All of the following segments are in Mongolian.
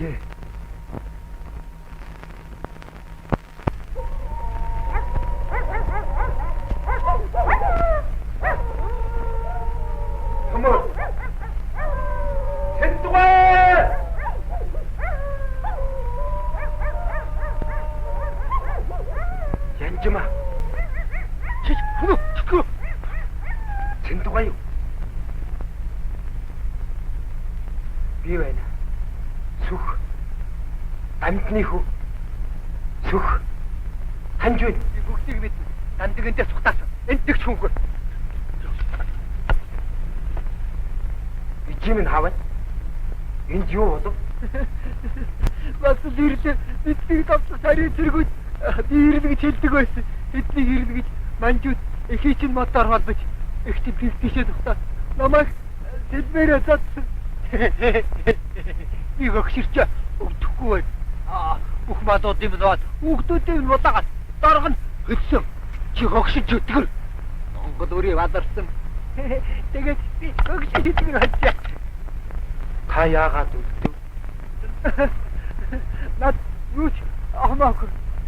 Хичээ. Мотор холбож их төвлөж тийшээ тухтаа намайг сэлбэрээ цацсан. Би өгширч өгдөхгүй бай. Бүх малуудын болоод хүүхдүүдийн болоод дорго нь хөлсөн. Чи өгшиж өтгөр. Монгол өрийг аларсан. Тэгээд би өгшиж өтгөр хачаа. Та яагаад үлдв? Над юуч ахмаах.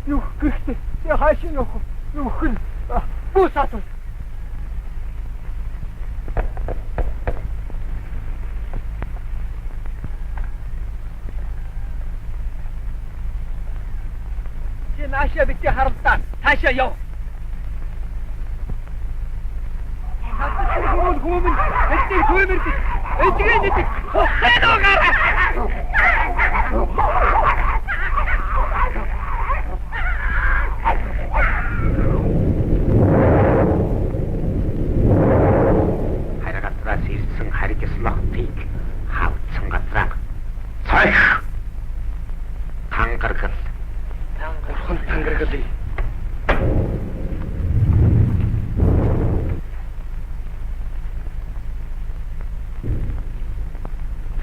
Юу гэхтэй. Я хаашаа явах. Юу хэл. Бусаад. Наша бити харалтаа таашаа яв. Хөөмөн хэвтээ хөөмөрд эдгээ нэт хөөөгаараа. Харагатраас ирсэн харигслахтыг хавцсан газраа цайх тангаргал бурхан тангаргалыг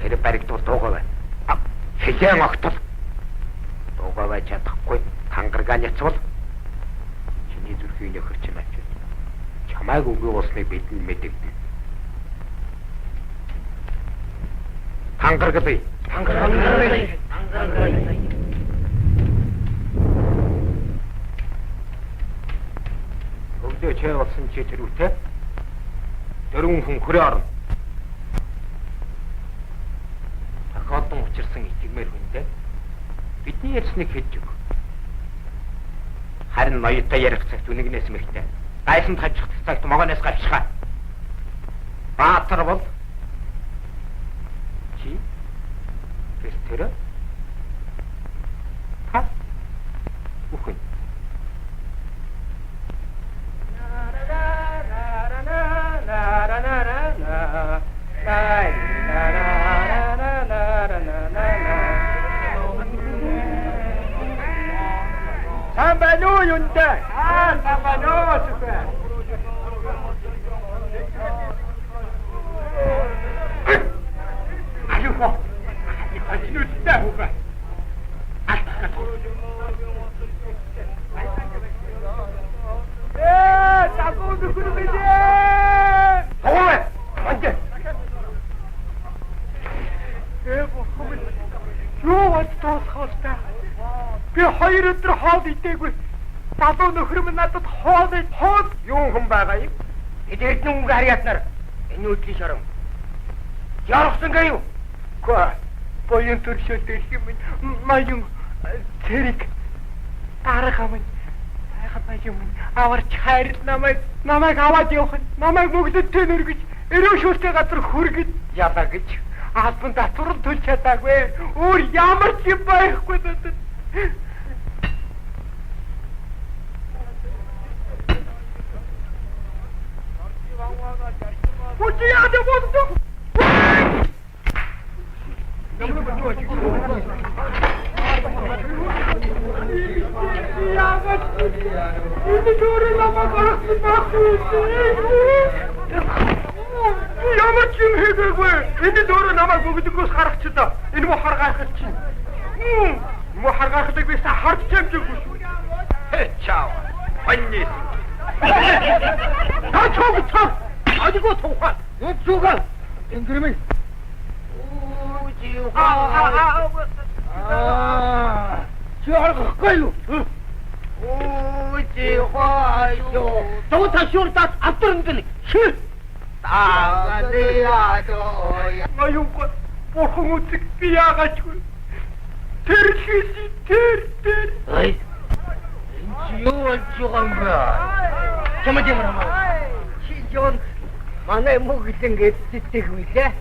тэр баригдуул дуугаа бай. Хилэн огтол дуугаа байж чадахгүй тангаргаа няцвал чиний зүрхийн нөхөр чинь очив. Чамайг үгүй болсныг бидний мэдэгдэн. Тангаргалыг өвдөө чээ болсон чи тэр үтэй дөрвөн хүн хүрээ орно. Тохиолдон учирсан итгмээр хүндээ бидний ярьсныг хийж өг. Харин ноётой ярих цагт үнэгнээс мэгтэй. Гайсанд хажих цагт могоноос гавчхаа. Баатар бол чи тэр та үхэн Самбано юнда. Самбано супер. Алюхо. Алюхо хуга. Такого документа. Ой, анте. Юу тоосхолтой. Би 2 өдөр хоол идээгүй. Залуу нөхөр минь надад хоол юу хүн байгаа юм? Эдгээр нүг харьяатнаар энэ үдлийн шорон. Ярахсан гээ юу? Ко. Боён төршөлтэй юм. Маяг цэрэг. Тарах юм. Хайхаа юм. Аварч хайр намайг аваад явах. Намайг мөгдөдтэй нэргэж өрөө шүртэй газар хүргэж ялаа гэж. Албан татвар төлж чадаагүй. Өөр ямар ч юм байхгүй надад. Пути я не буду. Энэ дөрөв намайг гаргасан ямар ч юм хийгээгүй. Энэ дөрөв намайг бүгдгөөс гаргачихлаа. Энэ муу харгаахад чинь. Муу харгаахдаг би харж чамжаагүй шүү. Чао. Анни. Тачоо. Адиго тухай. Үчугал. Ингэрмэй. 저거요. 오지화쇼. 저거 다 시원다 앞들은데. 나가야죠. 아이고, 보홍우측 비야가지고. terkisi ter. 어이, 지옥을 죽은 거야. 저만 하마. 시전 만에 먹었던 게 되고 있어?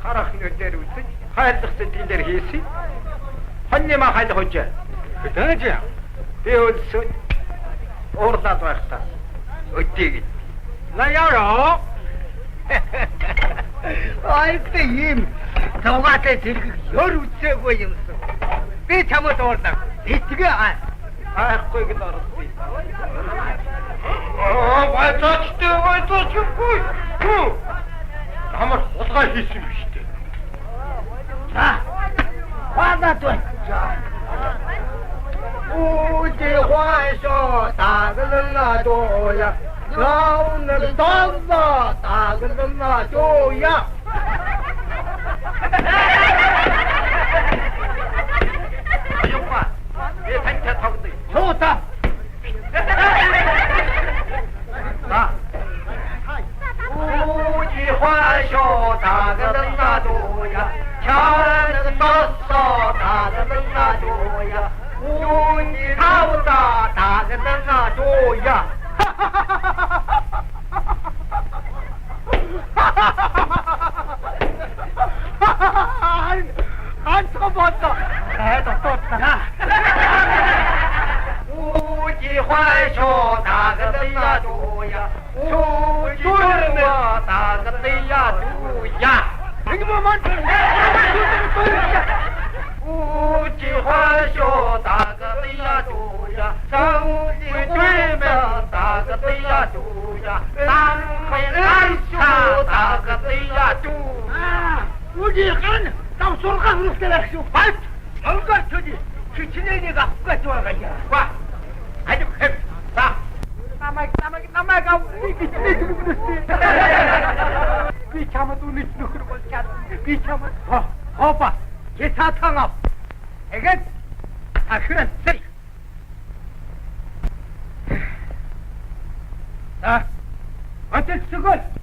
харахны дээр үсэн хайлтсан тийм дээр хийсэн. Хоньнема хайлах хож. Тэгэж. Би үлсэн. Уурлаад байхдаа өдийг. Наяараа. Ай, тийм. Тавгаатай зэрэг ёр үсээгүй юмсан. Би чамд уурлаа. Эцгээ Айхгүй гэж орсон. Байцаачгүй. Амар хулгай хийсэн юм шүү дээ. За. Хаагаад байна. 오지화쇼 다그는나줘야 나오는 던서 다그는나줘야 아줌마, 내 단체 타고도 좋다. 나. 오지화쇼 다그는나줘야 차는 떴어 다그는나줘야 눈이 나오다 다그는나줘야 안 쳐봤다. 해도 떴다. 우지화쇼 다그는나줘야 조주르며 다그는나줘야 여기 뭐만 우지화쇼 다그는나줘야 정지 되면 다그는나줘야 땅콩안차 다그는나줘야 우지 간 땀소리가 흐르게 날수 발 얼굴 저지 귀친애니가 후가 좋아가지고 와 아주 자 남아가 우리 비참한 돈이 누구를 볼지 않는 비참한 오빠 기사탕업 이게 다 그런 쓰리 자 어쩔 수건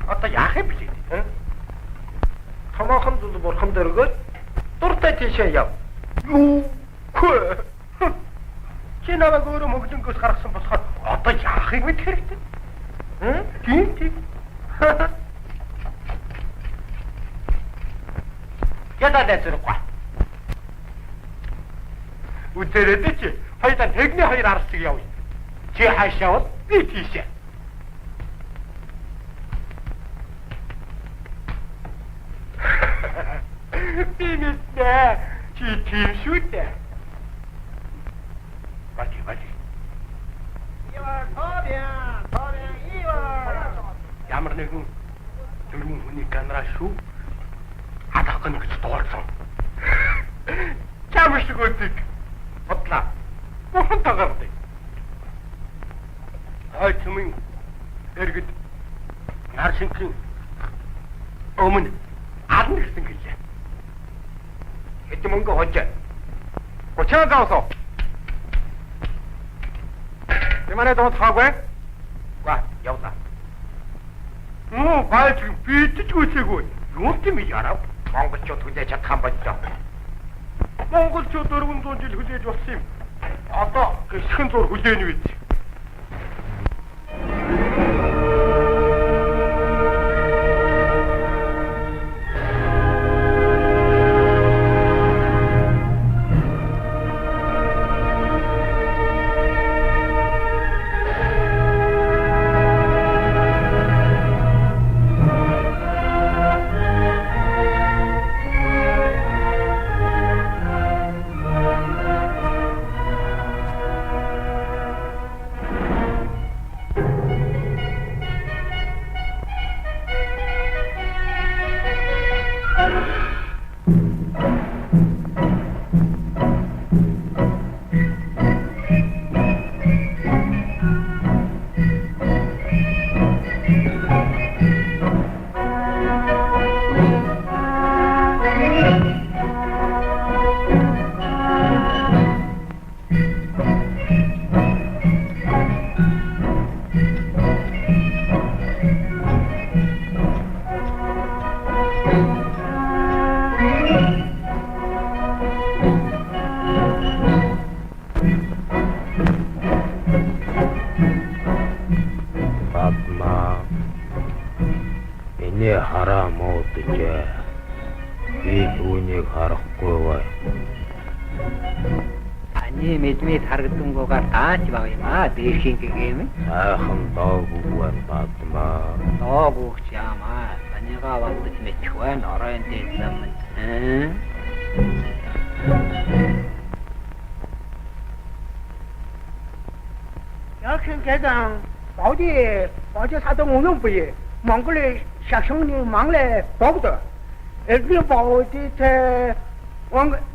одоо яах юм бэ? Томоохон зүйл бурхан дөргөөд дуртай тийшээ яв. Юу? Чи намайг өөрөө мөглөнгөөс гаргасан болохоор одоо яахыг мэд хэрэгтэй. Тийм. Ядаа зэрэггүй. Үдэрээд чи хоёулаа тэгний хоёр арсыг явъя. Чи хаашаа бол би тийшээ. 비밀이야. 지팀슈대. 맞지. 2월 서병 2월 Ямар нэгэн зөвхөн хүний камера шүү. Хадагхан гэж дуурсан. Чамш гүдэг. Бодлаа. Бохон тагардаг. Хойцмын эргэд наршингийн өмнө адна гэсэн гэлээ. Хэд мөнгө хожоо. Гочаа заосоо. Яманаа доо таагүй. Ва, явлаа. Бааж битэж үсээгөө. Юу юм ярав? Монголчууд хүлээж чадах юм боллоо. Монголчууд 400 жил хүлээж болсон юм. Одоо гисхэн зур хүлээнэ биз. Миний хараа муудажээ. Би түүнийг харахгүй бай. Таны мэдмэд харагдангүйгээр даач баг юм аа. Дээрхийн гэгэм. Сайхан дооггүй баатмаа. Доогүйч яамаа. Танийгаа валдаж мэдэх байна. Оройн дээд зам. 역시 개장 어디 사동 오는 부위 몽골의 샤성리 망래 보고도 애들 보고지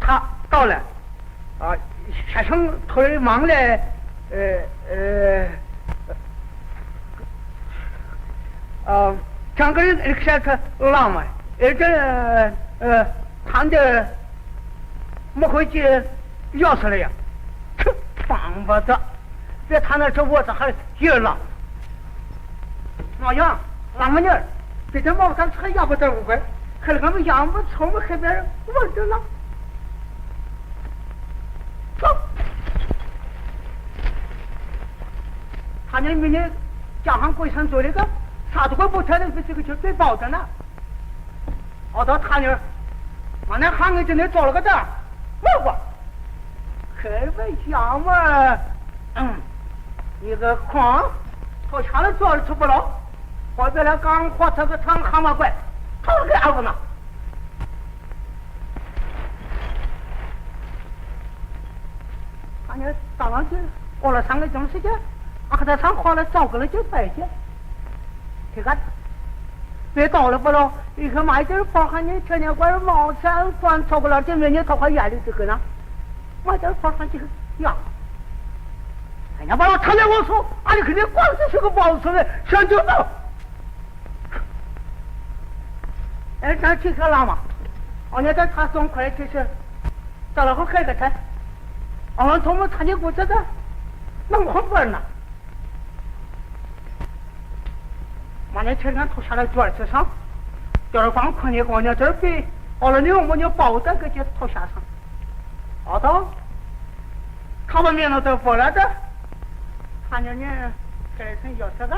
다到了啊샤성 토의 망래 장거리 이렇게 라마 애들谈的 没回去要死了呀棒吧的别谈那这窝子还热了老杨老么呢别他妈他还要不得五块可是俺们养不从我海边问着了走他那明年江上归山做那个啥都快不拆的这个就最保证了好到他那俺那行业就那找了个这我可别想嘛一个矿头下来做了吃不了后边来刚火车个厂蛤蟆怪头给二个呢俺那早上去过了3个钟时间俺在厂花了找个了就白去这个别到了不了一个买点包含你天天管毛山管超过了这明年他还眼里这个呢买点包含这个呀哎呀，把我常见我说，俺你肯定光是个包子的，想就走。哎，咱去看了嘛？俺家在他送回来就是，到了后开个菜，俺从我参加过这个，弄红本呢。完了，天天头下来桌子上，就是光看见光娘这边，完了你我们就包在个就头下上，好的，他们面上都过来的。他娘呢，改成要这个，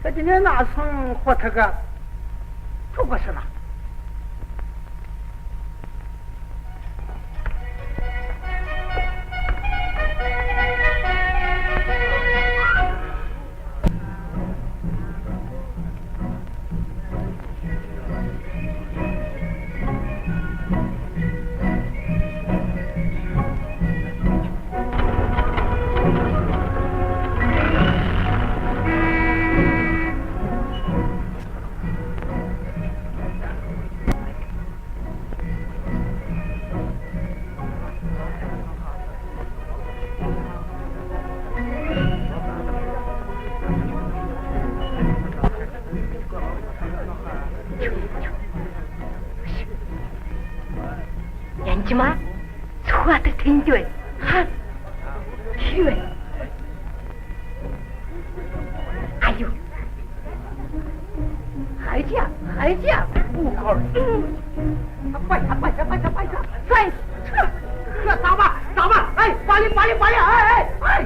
这今天哪层活这个，就不是了。연지마 소아들 된교회 한 필요해 아유 할지야 우걸 빨리 나와 에이 빨리 에이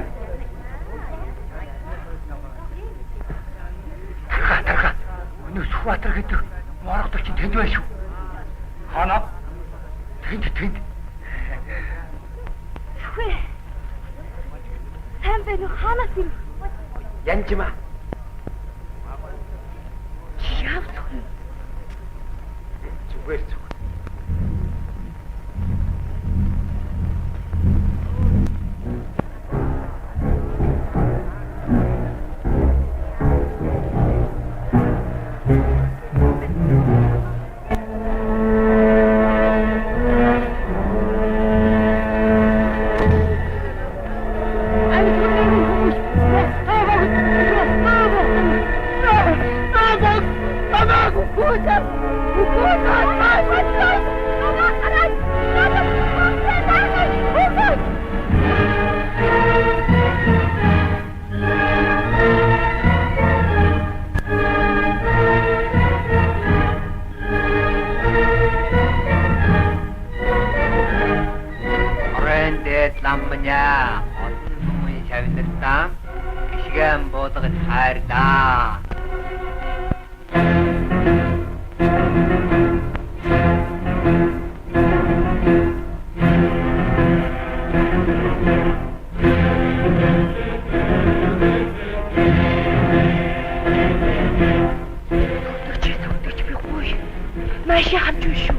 들어가 오늘 소아들 그때 뭐라고 또 된교회 쇼 하나 된대 왜 선배는 하나씩 연지마 기합 소리 왜 저 남느냐 어떤 소문이 자유됐다 그 시간 보다가 살다 Машин хамж юу шүү.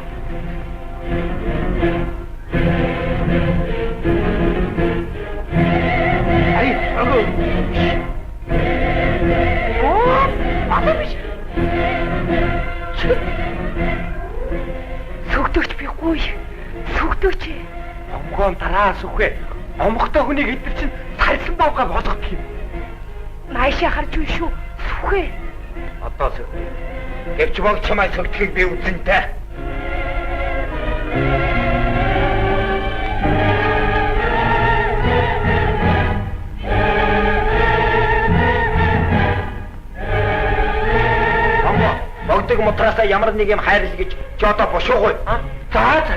Ай, агуу. Абаш. Сүгдөгч бигүй. Сүгдөөч. Онгоон тараас үхвэ. Омгтой хүнийг эдгэр чинь сарилсан давгаа болгох юм. Машин харж юу шүү. Сүхэ. Одоо сүрхэ. Гэвч баг чамайг сүрдэхийг би үзэнтэй. Богдөг мутраасаа ямар нэг юм хайрлал гэж чи одоо бушуугүй. За за.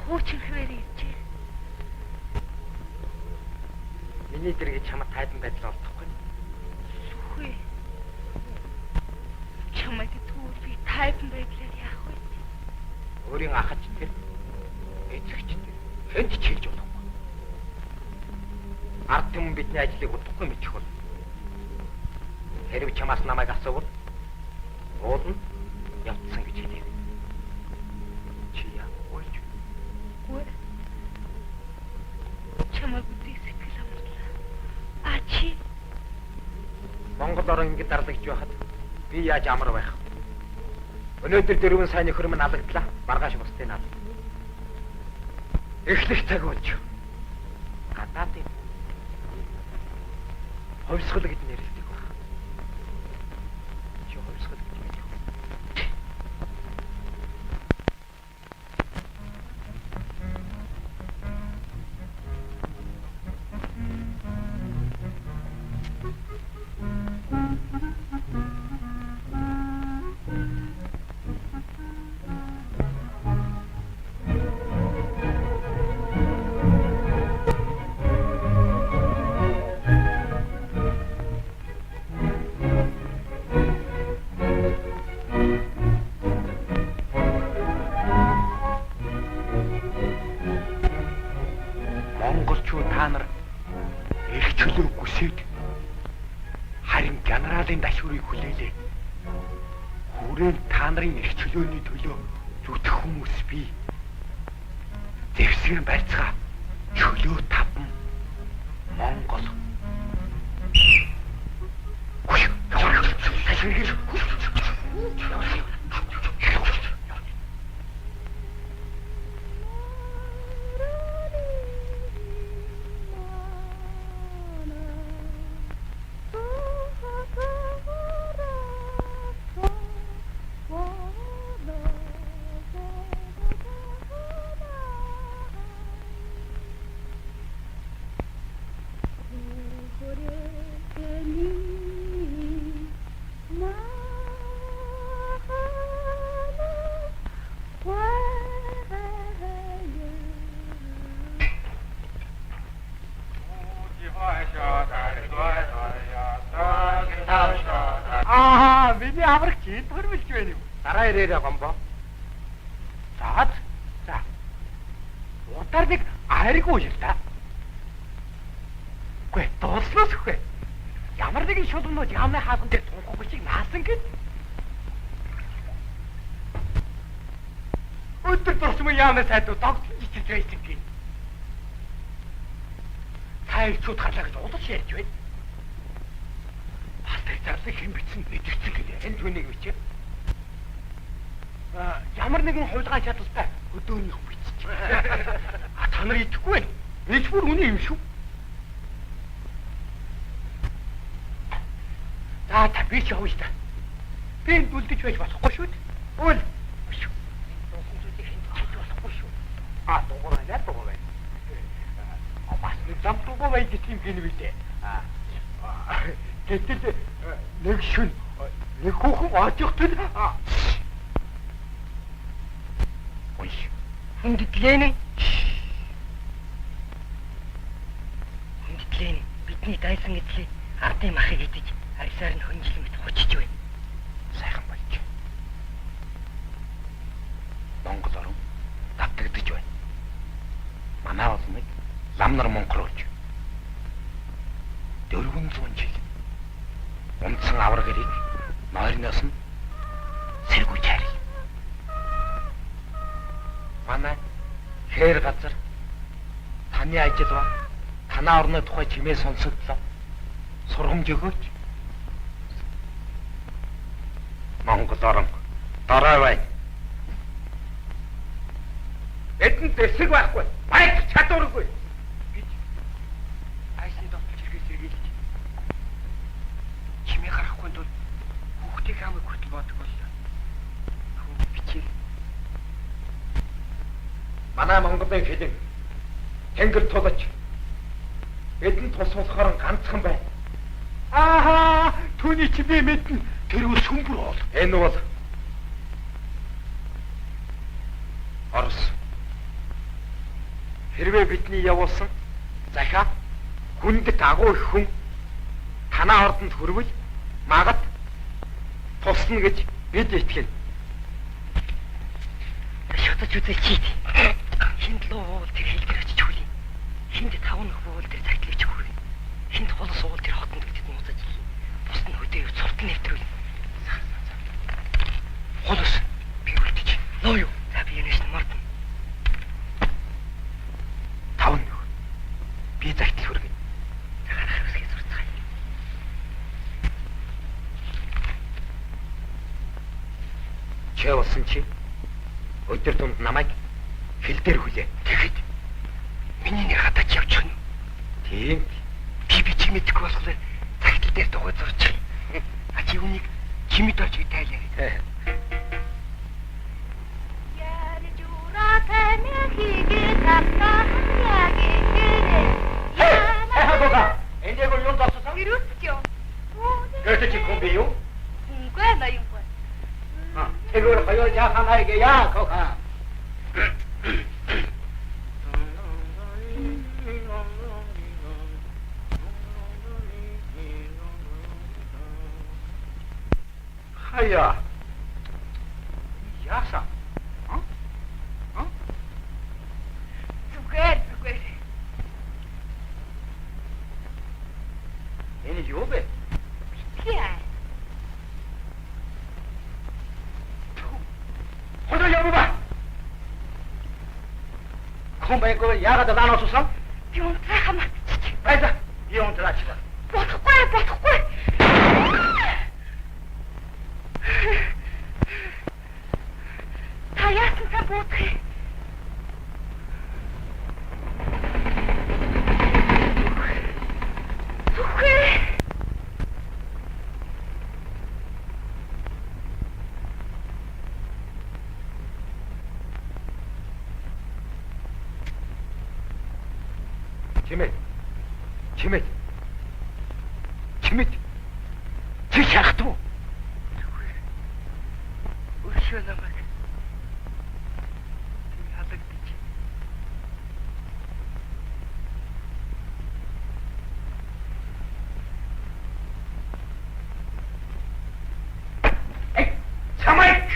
Хуучин хвээр ирж. Миний дэргээ чамд тайдан байдал олдохгүй. Сүхэ. Чамайг түр би тайдан байдлаар яах вэ? Өөрийн ахаж тэр эцэгч тэр хэд ч хэлж болохгүй. Ард юм бидний ажлыг удахгүй мэдчих бол. Хэрвээ чамаас намайг асуувал уулна явцсан гэж хэлээ. Чи яа ойлж. Чамайг үгүй сэтгэл амарлаа. А чи Монгол орон ингэ дарлагж байхад би яаж амар байх вэ? Өнөөдөр дөрвөн сайн нөхөр минь алагдлаа. Маргааш бусдын ал. Эхлэх цаг болж. Гадаадын ховсгол гэж нэрлэдэг баг. Чи ховсгол гэж мэдэх үү? Монголчууд та нар эрх чөлөөг хүсээд харин генералын дашуурыг хүлээлээ. Хүрээнд та нарын эрх чөлөөний төлөө зүтгэх хүмүүс бий. Зэвсгэн байцгаа чөлөө таван Монгол. Ягаа ирээрээ гомбо. За. Удаар нэг айргүй л да. Гүй дууслаас үхвэ. Ямар нэгэн шулуунууд яамны хаалган дээр тунхаггүй чиг наасан гэд. Өдөр тусмаа яамны сайдуу догтлон жичиж байсан гэд. Хайрцууд харлаа гэж удаж ярьж байна. Бас тэр зарлыг хэн бичсэн мэдэрсэн гэдэг энэ түүнийг бичээ. Ямар нэгэн хулгай чадaltaй өдөөний хүн бичиж. Та нар идэхгүй байна. Энд бүр үний юм шүү. За би ч явж та. Би энд үлдэж байж болохгүй шүү дээ. Үл. Шүү. Дуусан зүйлийг энд хийж болохгүй шүү. Дугуйна. Бас нэг зам дугуй байж тийм гин үү. Гэтэл нэг шүн нэг хүүхэн оожихтэй. Ой. Хүндэтлэн. Бидний дайсан эдлээ ардын махыг идэж арьсаар нь хөнжилмэт хочж байна. Сайхан болж. Монгол орон давтагдж байна. Манай улмыг лам нар монголооч. 400 жил. Унтсан авраг хэрэг нойрноос нь сэргүүж харъя. Манай хээр газар таны ажил ба танаа орны тухай чимээ сонсогдлоо. Сургамж өгөөч. Монгол орон дараа бай. Эдэн дэсэг байхгүй. Майк чадваргүй. Бид айсны доктор чиргээ сэргийлж. Чимээ гарахгүй бол хүүхдийг хамаг хөтөл бодог боллоо. Хөө бичээ. Манай Монголын хэлэн тэнгэр тулаж эдэн тус болохоор ганцхан байна. Ааха, түүний чи би мэднэ. Тэр үл сүмбэр бол. Энэ бол Орос. Хэрвээ бидний явуулсан захиа хүндэт агуу их хүн танаа ордонд хүрвэл магад тусна гэж бид итгэв. Шатаж үзээч. Хинд лоо тэр хэлдэр очиж хүлээ. Хинд тавнах буул тэр цагтлж хүрвэ. Хинд холос уул тэр хотонд гэдэг нууцаж хий. Бус нь хөдөө цуртан нэвтрүүл. Холос би үлдэж. Ноо юу? За би энэс мартна. Тавн юу? Би загтал хүргэн. Харах хэсгээ сурцгаая. Чи болсон чи өдөр тунд намайг хил дээр хүлээ. Тэгэхэд миний нэр хатаач явчих нь. Тийм. Би чи мэдгүй болохоор цагтл дээр дугуй зурчих. А чи үнийг чимэд орж тайлаа. Яар жураа таны хийгээ тавтаа яагээ. Хаа энэ яг юу дассан? Ирүүсчё. Гэтэл чи комби юу? Үгүй на юм ба. Тэгвэл хоёроо яаханайг яа коха. Хаяа. Яаса. Зүгээр. Энэ юу бэ? Яа. Хоно яваа. Комбайго яагаад наанаас усан? Би унтрахаа мат. Байда. Би унтраач. Бодохгүй. Та яасан та бодох. Чимэд. Чи шахтуу. Өшөө намайг. Би халагдчих. Чамайг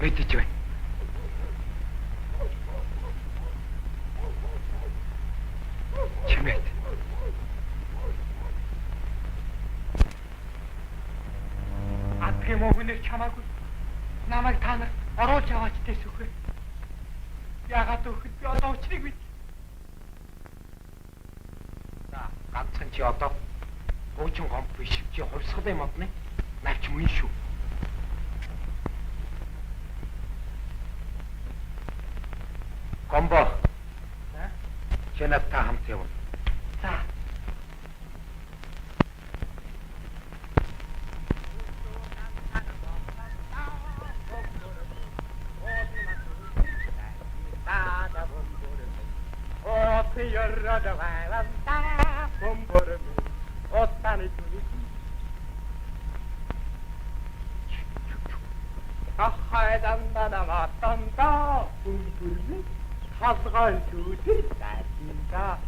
мэдэж байна. Чимээд. Адгийн мөхнөр чамаагүй. Намайг та нар оруулж аваач тэсвэ. Яагаад өгөхөд би одоо учрыг бит. За, ганцхан чи одоо буучин гомб биш чи хувьсгал юм одны. Навч мөн шүү. Гомбо. Чэнэт та хамт явна. За. Ахайдандана матанда бүмбүрмэ хасгай зүудэр дайнда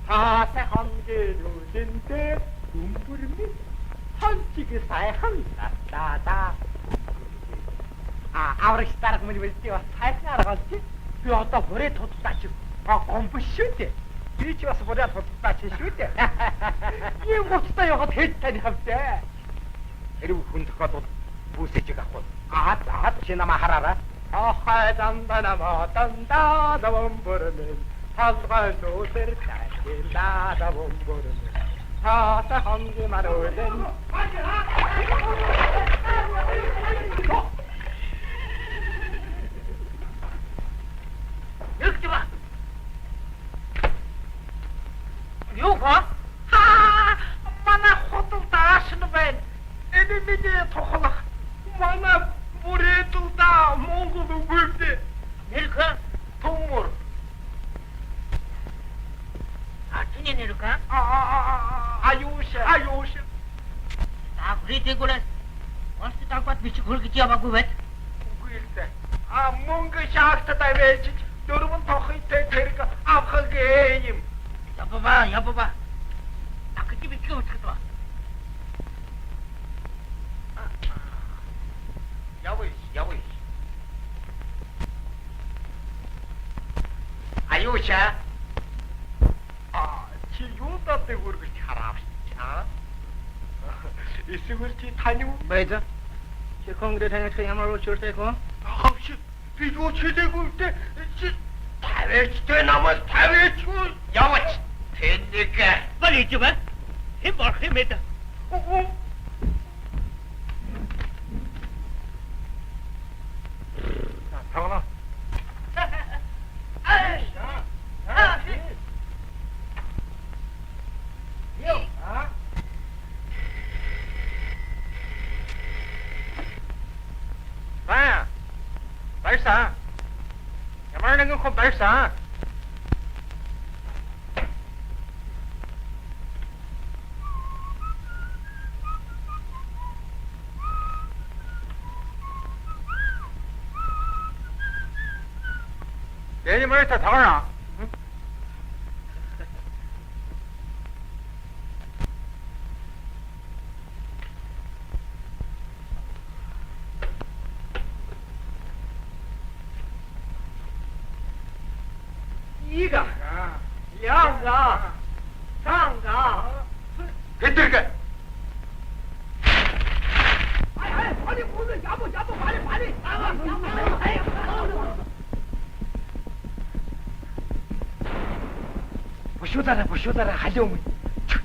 таасай хонгэлүүдэнтэй бүмбүрмэ хончиг сайхан татаа аврагч дарга мөн үлдээ бас сайхан аргаалж би одоо бүрээ тутдаач гомбош шүү дээ би ч бас бүрээ тутдаач шүү дээ ийм гоцтой яваад хэд тань хавтаа Хэрв хүн тохиолдол бүсэж авах бол чи намаа хараарай. ахайдандана матанда бүмбүрмэ хасгай зүудэр дайнда бүмбүрмэ таасай хонгэлүүдэн Нүгтва. Юу ба? манай хотол дааш нь байна. Энэ миний тохолох. Манай бүрээдулда Монгол үгүйдээ. Нэрхэ Төмөр. атны нэрхэ. Аюуш. Та бүрийгүүл. Онц тагбат бичиг хөргөж яваагүй байт. Үгүй ээ. Мөнгө шахтад авэж дөрвөн тохитой тэрэг авах юм. Ябба. Акти бичиг утгатва. Явъя. Аюуша. Чи юудаа тэгүргэж хараач. Эсвэл чи тань уу? Байда. Чи конгресс таньх ямар учиртай хөө? Хавш. Би юу ч хэлээгүй дээ. Чи тавьчтэй намайг тавьчихгүй. Яваач. Тэнэг. Балиж ба. Хэм борх юм эд. Тавна. Барьсан. Ямар нэгэн хүн барьсан. 얘니 머리다 당하나? 이가 양가 상가 개들게. 아니 무슨 야보 빨리 보쇼다라 하려면. 축.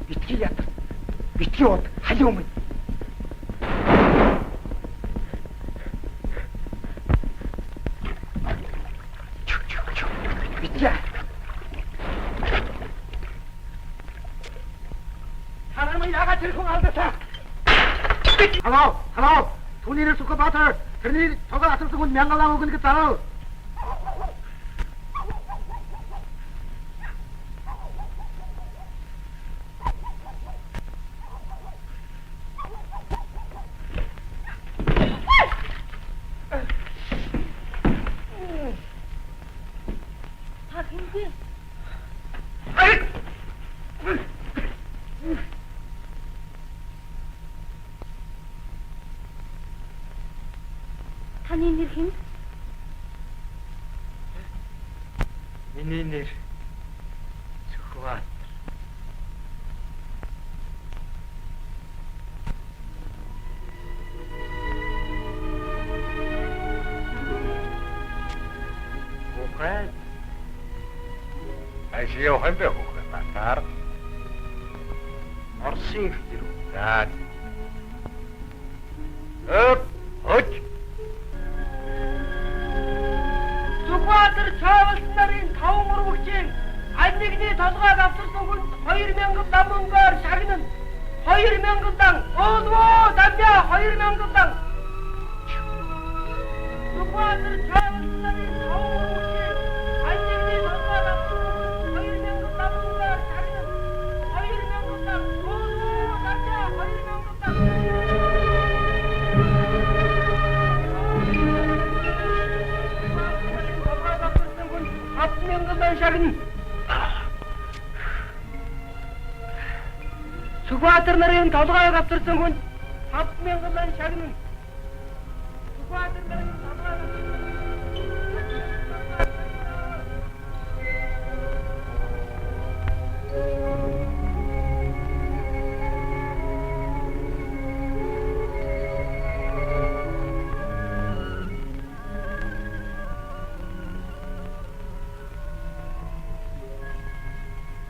Битгий ятар. Очиод халиу минь. Битээ. 사람을 야가 들고 알겠다. 하나. 돈이를 쏟고 바터. 그러니 저가 앞서서 곧 명가라고 그니까 따라. 박인지. Таны нэр хэн? Миний нэр Сүхбаатар. Ухай. Ашиг хэмбэ ухай батар. Орсын ихтэр. За. Өч. Сүхбаатар Чавлс нарын 5 мөрөгчийн аль нэгний толгойг авчирсан хүнд 2000 дан мөнгөөр шагнана. 2000 дан. Өөдөө дамжаа 2000 дан. Сүхбаатар Чавлс нарын 5 мөрөгчийн аль нэгний толгойг авчирсан 2000 дан мөнгөөр шагнана. 2000 дан. Өөдөө дамжаа 2000 дан. Сүхбаатар нарын толгойг авчирсан хүн 5000 шагнана. Сүхбаатар нарын толгойг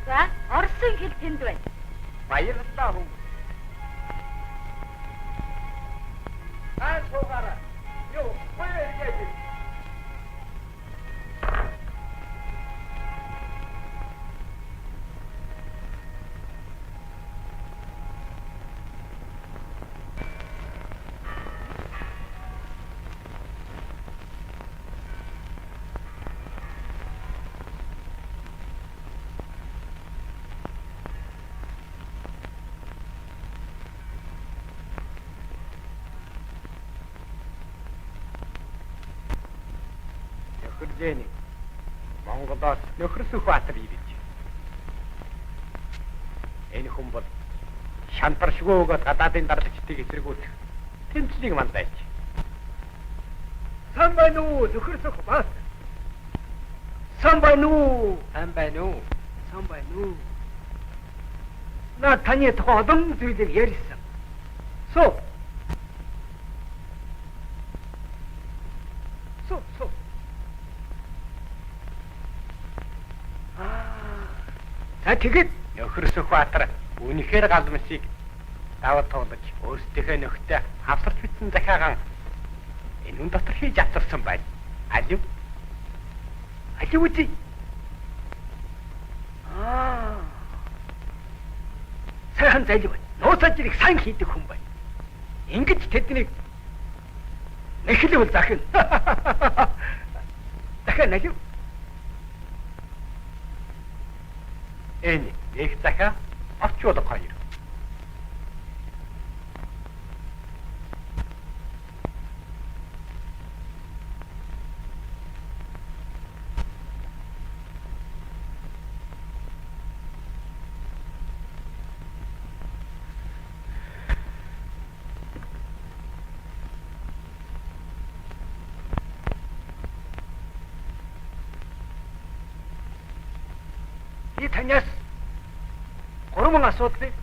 За, орсон хэл тэнд байна. Баярлалаа хүмүүс. Суугаараа. Юу, хоёроо иргээж. Нөхөржээний Монголоос нөхөр Сүхбаатар ирж. Энэ хүн бол шантар шгөөгөөс гадаадын дарлагчдыг эсэргүүцэх тэмцлийг мандаж. Сан байна уу нөхөр Сүхбаатар? Сан байна уу? Сан байна уу? Сан байна уу? На таны тухай олон зүйлийг ярьсан. Суу. За тэгэд нөхөр Сүхбаатар үнэхээр галмсыг даваад тоглож өөрсдийнхөө нөхдөд хавсарч бичсэн захиагаан энэ хүн дотор хийж авчирсан байна. Алив үгүй. Сайхан залив. Нууцажрыг сайн хийдэг хүн байна. Ингэж тэднийг нэхлэвэл захин. Дахиад налив. Энэ их захиа орчуулга хоёр. Би танаас гурван асуудлыг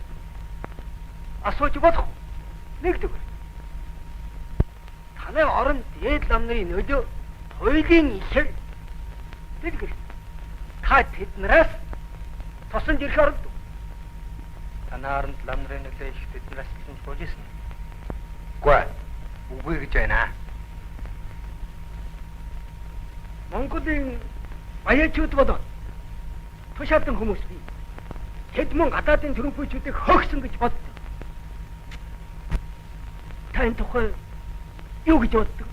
асууж болох. Нэгдэг. Танай орон дээд ламны нөлөө туйлын ихэр дэлгэр. Та тэднээс тосонд ирэх оролдов. Танааранд лам нарын нөлөө их тэднээс асуулсан болж ирсэн. Үгүй. Үгүй гэж байна. Монголын баячууд болоод тушаалтан хүмүүс бий. Тэд мөн гадаадын төрөмпөчүүдийг хогсон гэж боддог. Та энэ тухай юу гэж боддог?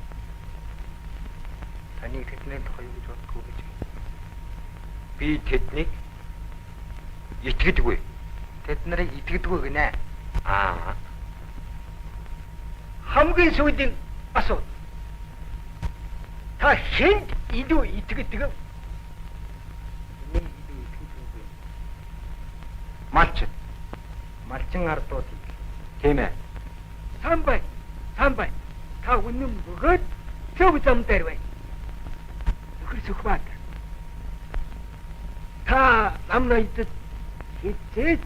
Таны тэдний тухай юу гэж боддгоо гэж. Би тэднийг итгэдэггүй. Тэд нарыг итгэдэггүй гинэ. Хамгийн сүүлийн асуу. Та хэнд илүү итгэдэг? Малчин. Малчин ардууд. Тийм ээ. Самбай. Та үнэн бөгөөд зөв зам дээр бай. Нөхөр Сүхбаат. Та намнайд хизээд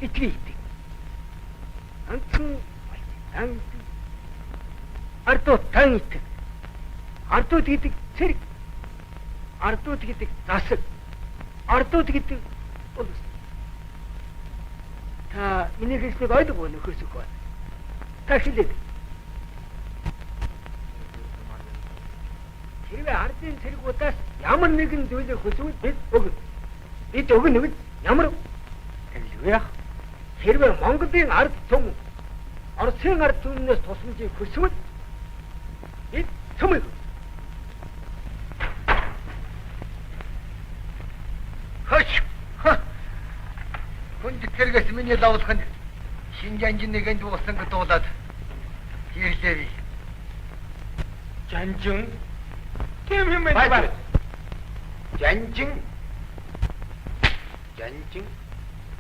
итгэдэг. Анцхан ардууд тань итэг. Ардууд гэдэг цэрэг. Ардууд гэдэг засаг. Ардууд гэдэг улс. Та миний хэлснийг ойлгов нөхөр Сүхбаат. Та хэлээд. Хэрвээ ардын цэргүүдээс ямар нэгэн зүйлийг хүсвэл бид өгнө. Бид өгнө гэж ямар Юу яах? хэрвээ Монголын ард түмэн Оросын ард түмнээс тусламжийг хүсвэл бид төмөг. Хоч. Хүнд тэргээс миний лавлах нь Шинжаанжин нэгэнд болсон гэдуулаад ирлээ. Жанжин. Тийм юм байна. Жанжин.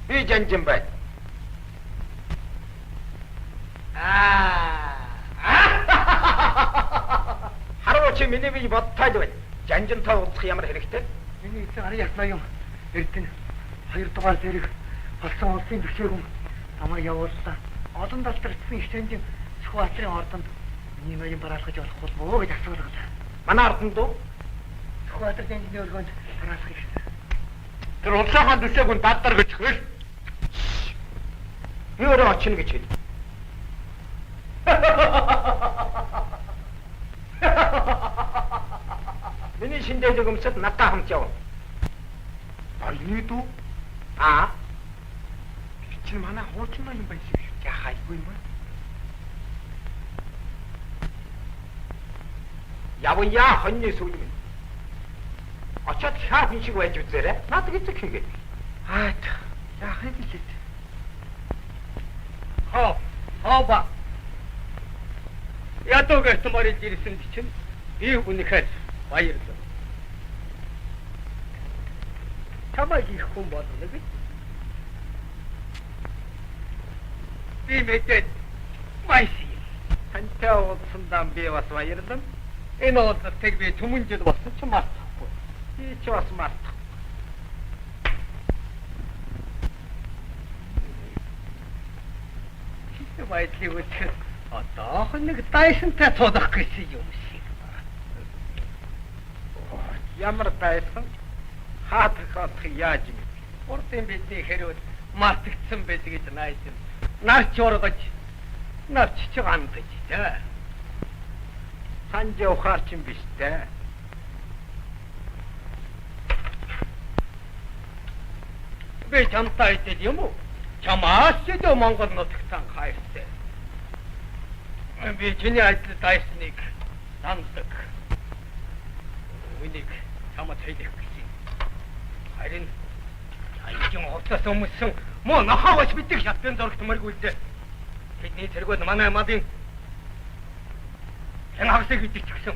Би жанжин байна. Харуу чи миний бие бодтойд байна. Жанжинтай уулзах ямар хэрэгтэй? Миний эцэг арын яснаа юм. Эрдэнэ 2 дугаар зэрэг болсон улсын төвшөөгөн намайг явууллаа. Олон далдрагдсан хичээндийн Сүхбаатарын ордонд миний маягийн бараалгаж болох болов уу гэж асуулгалаа. Манай ордонд уу? Сүхбаатарын энгийн өргөнд бараалгах гэсэн. Тэр улсаахан төсөөгүн даддар гэж хэл. Би өөрөө очно гэж хэл. Миний шиндээд өмсөд надтай хамт явна. Аюу дүү? Чи манай хуучин ноён байсан юм шүү. Яхайгүй юм аа. Явъя хоньны сүлм. Очоод шаархан шиг байж үзээрэй. Надад эцэг хийгээд. Яах юм бэ? Хооба. Ядуу гэсэн морил ирсэн чинь би үнэхээр баярлав. Чамайг их хүн болно гэж. Би мэдээд майси. Тантай уулзсандаа би бас баярлав. Энэ уулзалтыг би түмэн жил болсон ч мартахгүй. Би ч бас мартах. Чи байдлыг үзэхэд одоох нэг дайсантай тулах гэсэн юм шиг байна. Ямар байсан? Хаадах яаж юм? Урдын бидний хэрүүд мартагдсан байл гэж найсан. Нарч ургаж, нарч ч гандаж тэ. Санжи ухаар ч юм биш тэ. Би чамтай идэл юм уу? Чамаас ч дөө Монгол нутагтан хайртай. Би чиний ажил дайсныг данддаг. Үнийг чамд хэлэх гэсэн. Харин аягийн хувцас өмсөн мөн нохоогоч бидийг шатны зурагт мөргүүлдэ. Бидний цэргүүд манай мадын хэн хагсыг идэж гисэн.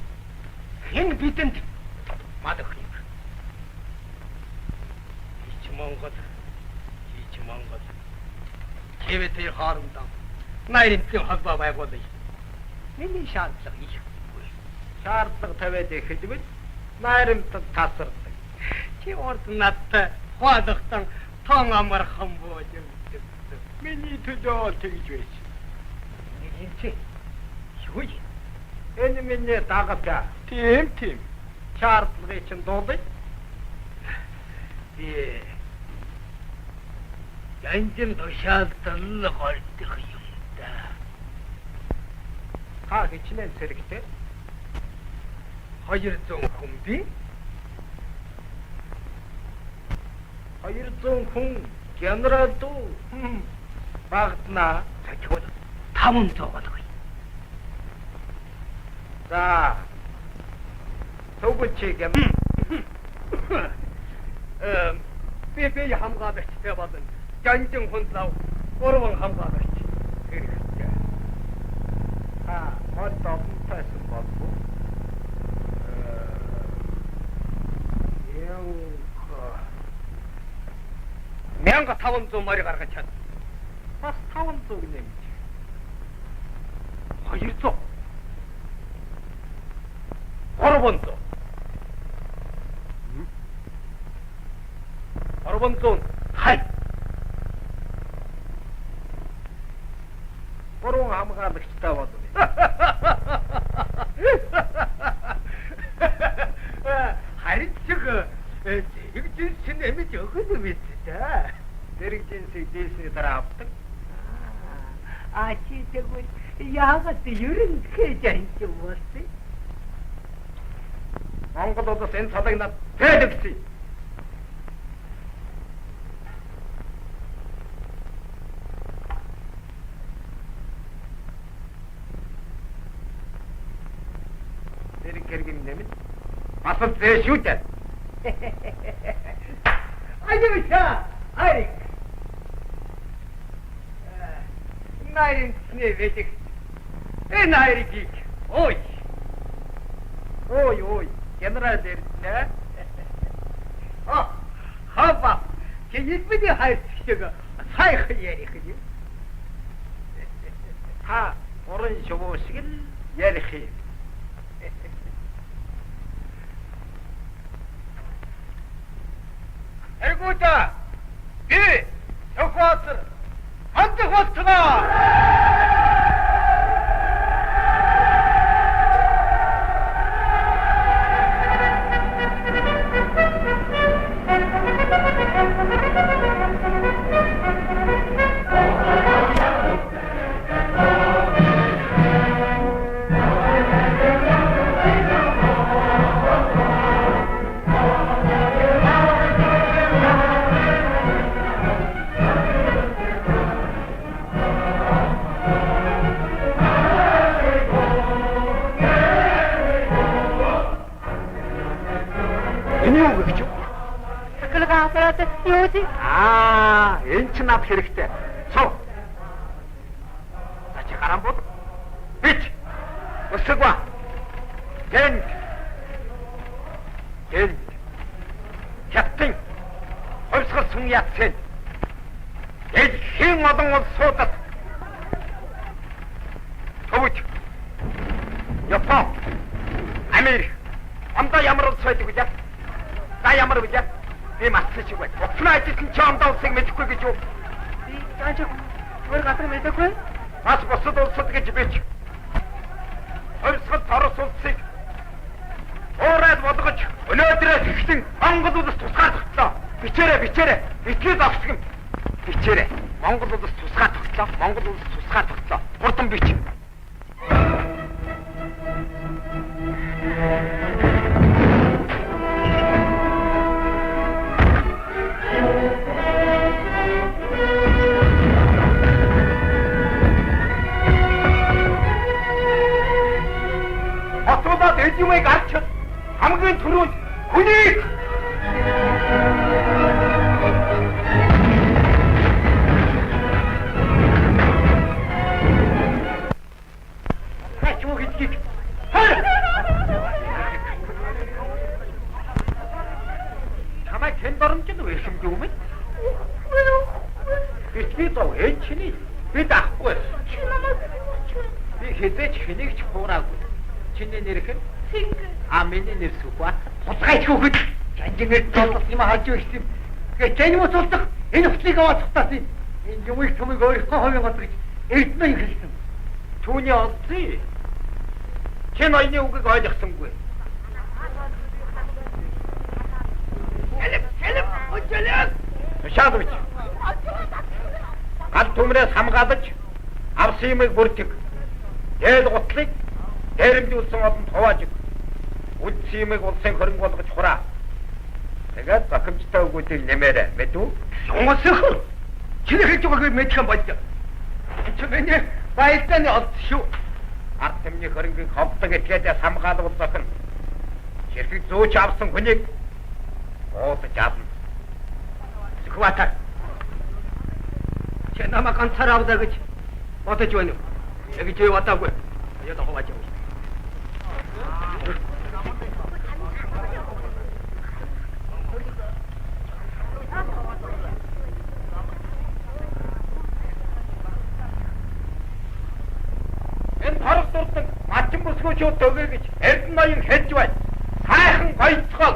Хэн бидэнд мад өгөх юм. Монгол. Хэвэтэр хоорондоо найрамдлын холбоо байгуулъя. Миний шаардлага ихгүй. Шаардлага тавиад эхэлвэл найрамдад тасардаг. Чи урд надтай хоолохтон тоон амархан бууж өгдөг. Миний төлөө тэгж байсан. Нэг чи юу юм? Энэ миний дагавчаа. Тийм. Шаардлагыг чинь дуулъя. Би янжин тушаалдал голдох юм да. Та хичнээн сэрэгтэй. 200 хүн би. 200 хүн генерал дүү. Багтнаа. Цачууд 500 болгоё. За. Төгөлчийг юм. Би хамгаалагчтай болно. Жанжин хүнлав 3 хамгаалагч хэрэгтэй. Мод тайсан болов. Яа. 1500 морь гаргаж чад. Бас 500 нэмж. 200. 300. 300. Хай. 3 хамгаалагчтай болов. Харин чиг жигжин нэмж өгөх юм да. Дэрэгжинсийг дээсний дараа авдаг. Чи тэгвэл яагаад ерөнхий жанж болсон? Монгол улс энэ цалыг над зээлэгсэн. Дэрэг хэрэг нэмэн. Бас зээ шүү дээ. Айдвича! Айрик! Найрын цэсний вэжиг. Найрикийг. Ой! Ой, генерал дэрнэ. Хава! Чиний хайрцагчиг сайхан ярих юм. Та уран шувуу шиг л ярих юм. Эргүүта! Би Төхөөр хандах болтгоо! Юу чи? Энэ ч над хэрэгтэй. Суу. За чи гарам бод. Бич. Өсгөө. Гэн. Капитан. Хойсгол сүн ятсан. Дэлхийн олон улс суудад. Төвч. Япон. Америк. Амда ямар улс байдаг вэ? За ямар вэ? Би матсаж байгаа. Уцнаа ажилтан ч амдаа улсыг мэдэхгүй гэж юу? Би яаж өөр газар мэдэхгүй? Бас босод улсад гэж бич. Хойсгол Орос улсыг уурайд болгож өнөөдрөөс ихсэн Монгол улс тусгай тогтлоо. Бичээрэй. Битгий зогсгон. Бичээрэй. Монгол улс тусгай тогтлоо. Хурдан бич. Отоодод эдимийг арч хамгийн түрүүнд хүнийг Хачмог идгийг Хамаа хэн доромжид үерхэмж юм бэ? Би доо чиний бид ахгүй. Чи намайг Би хэзээч хэнийг ч хуураагүй. Чиний нэр хэн? Синг. Миний нэр Сүхбат. Хулгайч хүүхэд жанжинээр толгос юм хааж өгсөн. Тэгээ тань мус улдах энэ хөтлийг аваад цутаасан. Энэ юмыг төмөг өөрийнхөө хувийн гоцгож эрдэнэ хэлсэн. Түүний олзый. Чи ноёны үгийг ойлгосонгүй. Элэп, өчөлөөс. Шаадвч. төмрөөс хамгаалж авсан юмыг бүрдэг. Дээд гутлыг дээрэмдүүлсэн одонд хувааж үлдсэн юмыг улсын хөрөнгө болгож хураа. Тэгээд бахимжтай өгөөдийг нэмээрэ. Мэдв? Сунгасах. Чиний хэлж байгааг мэдхэн болж. Чи миний баялдааны од шүү. Ард түмний хөрөнгийг ховдог этгээдээ хамгаалвал зохино. Хэрхэг зөөж авсан хүнийг уудаж авна. Хватаа. Чи намайг ганцаараа авдаа гэж бодож байна уу? Яг чи бодоогүй. Яг хаваач. Энэ хорог дурдаг мачин бүсгүүчүүд өгөө гэж Эрдэнэноён хэлж байна. Сайхан гоёцгоо.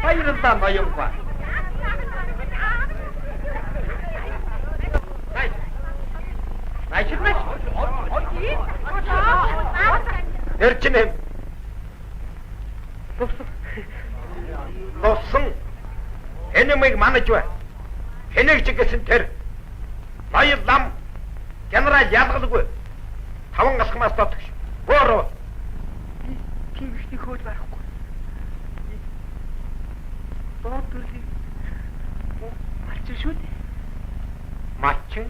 Баярлалаа ноёнгаа. Найшилмэш. Эрчнэм. Лосон. Энэмиг манаж бай. Хэнэг чигэсэн тэр. Ноён лам. Генерал ялгалгүй. 5 алхмаас дотогш. Гоороо. Тиймэрхий хөөж байхгүй. Бод төрлийн малчин шүү дээ.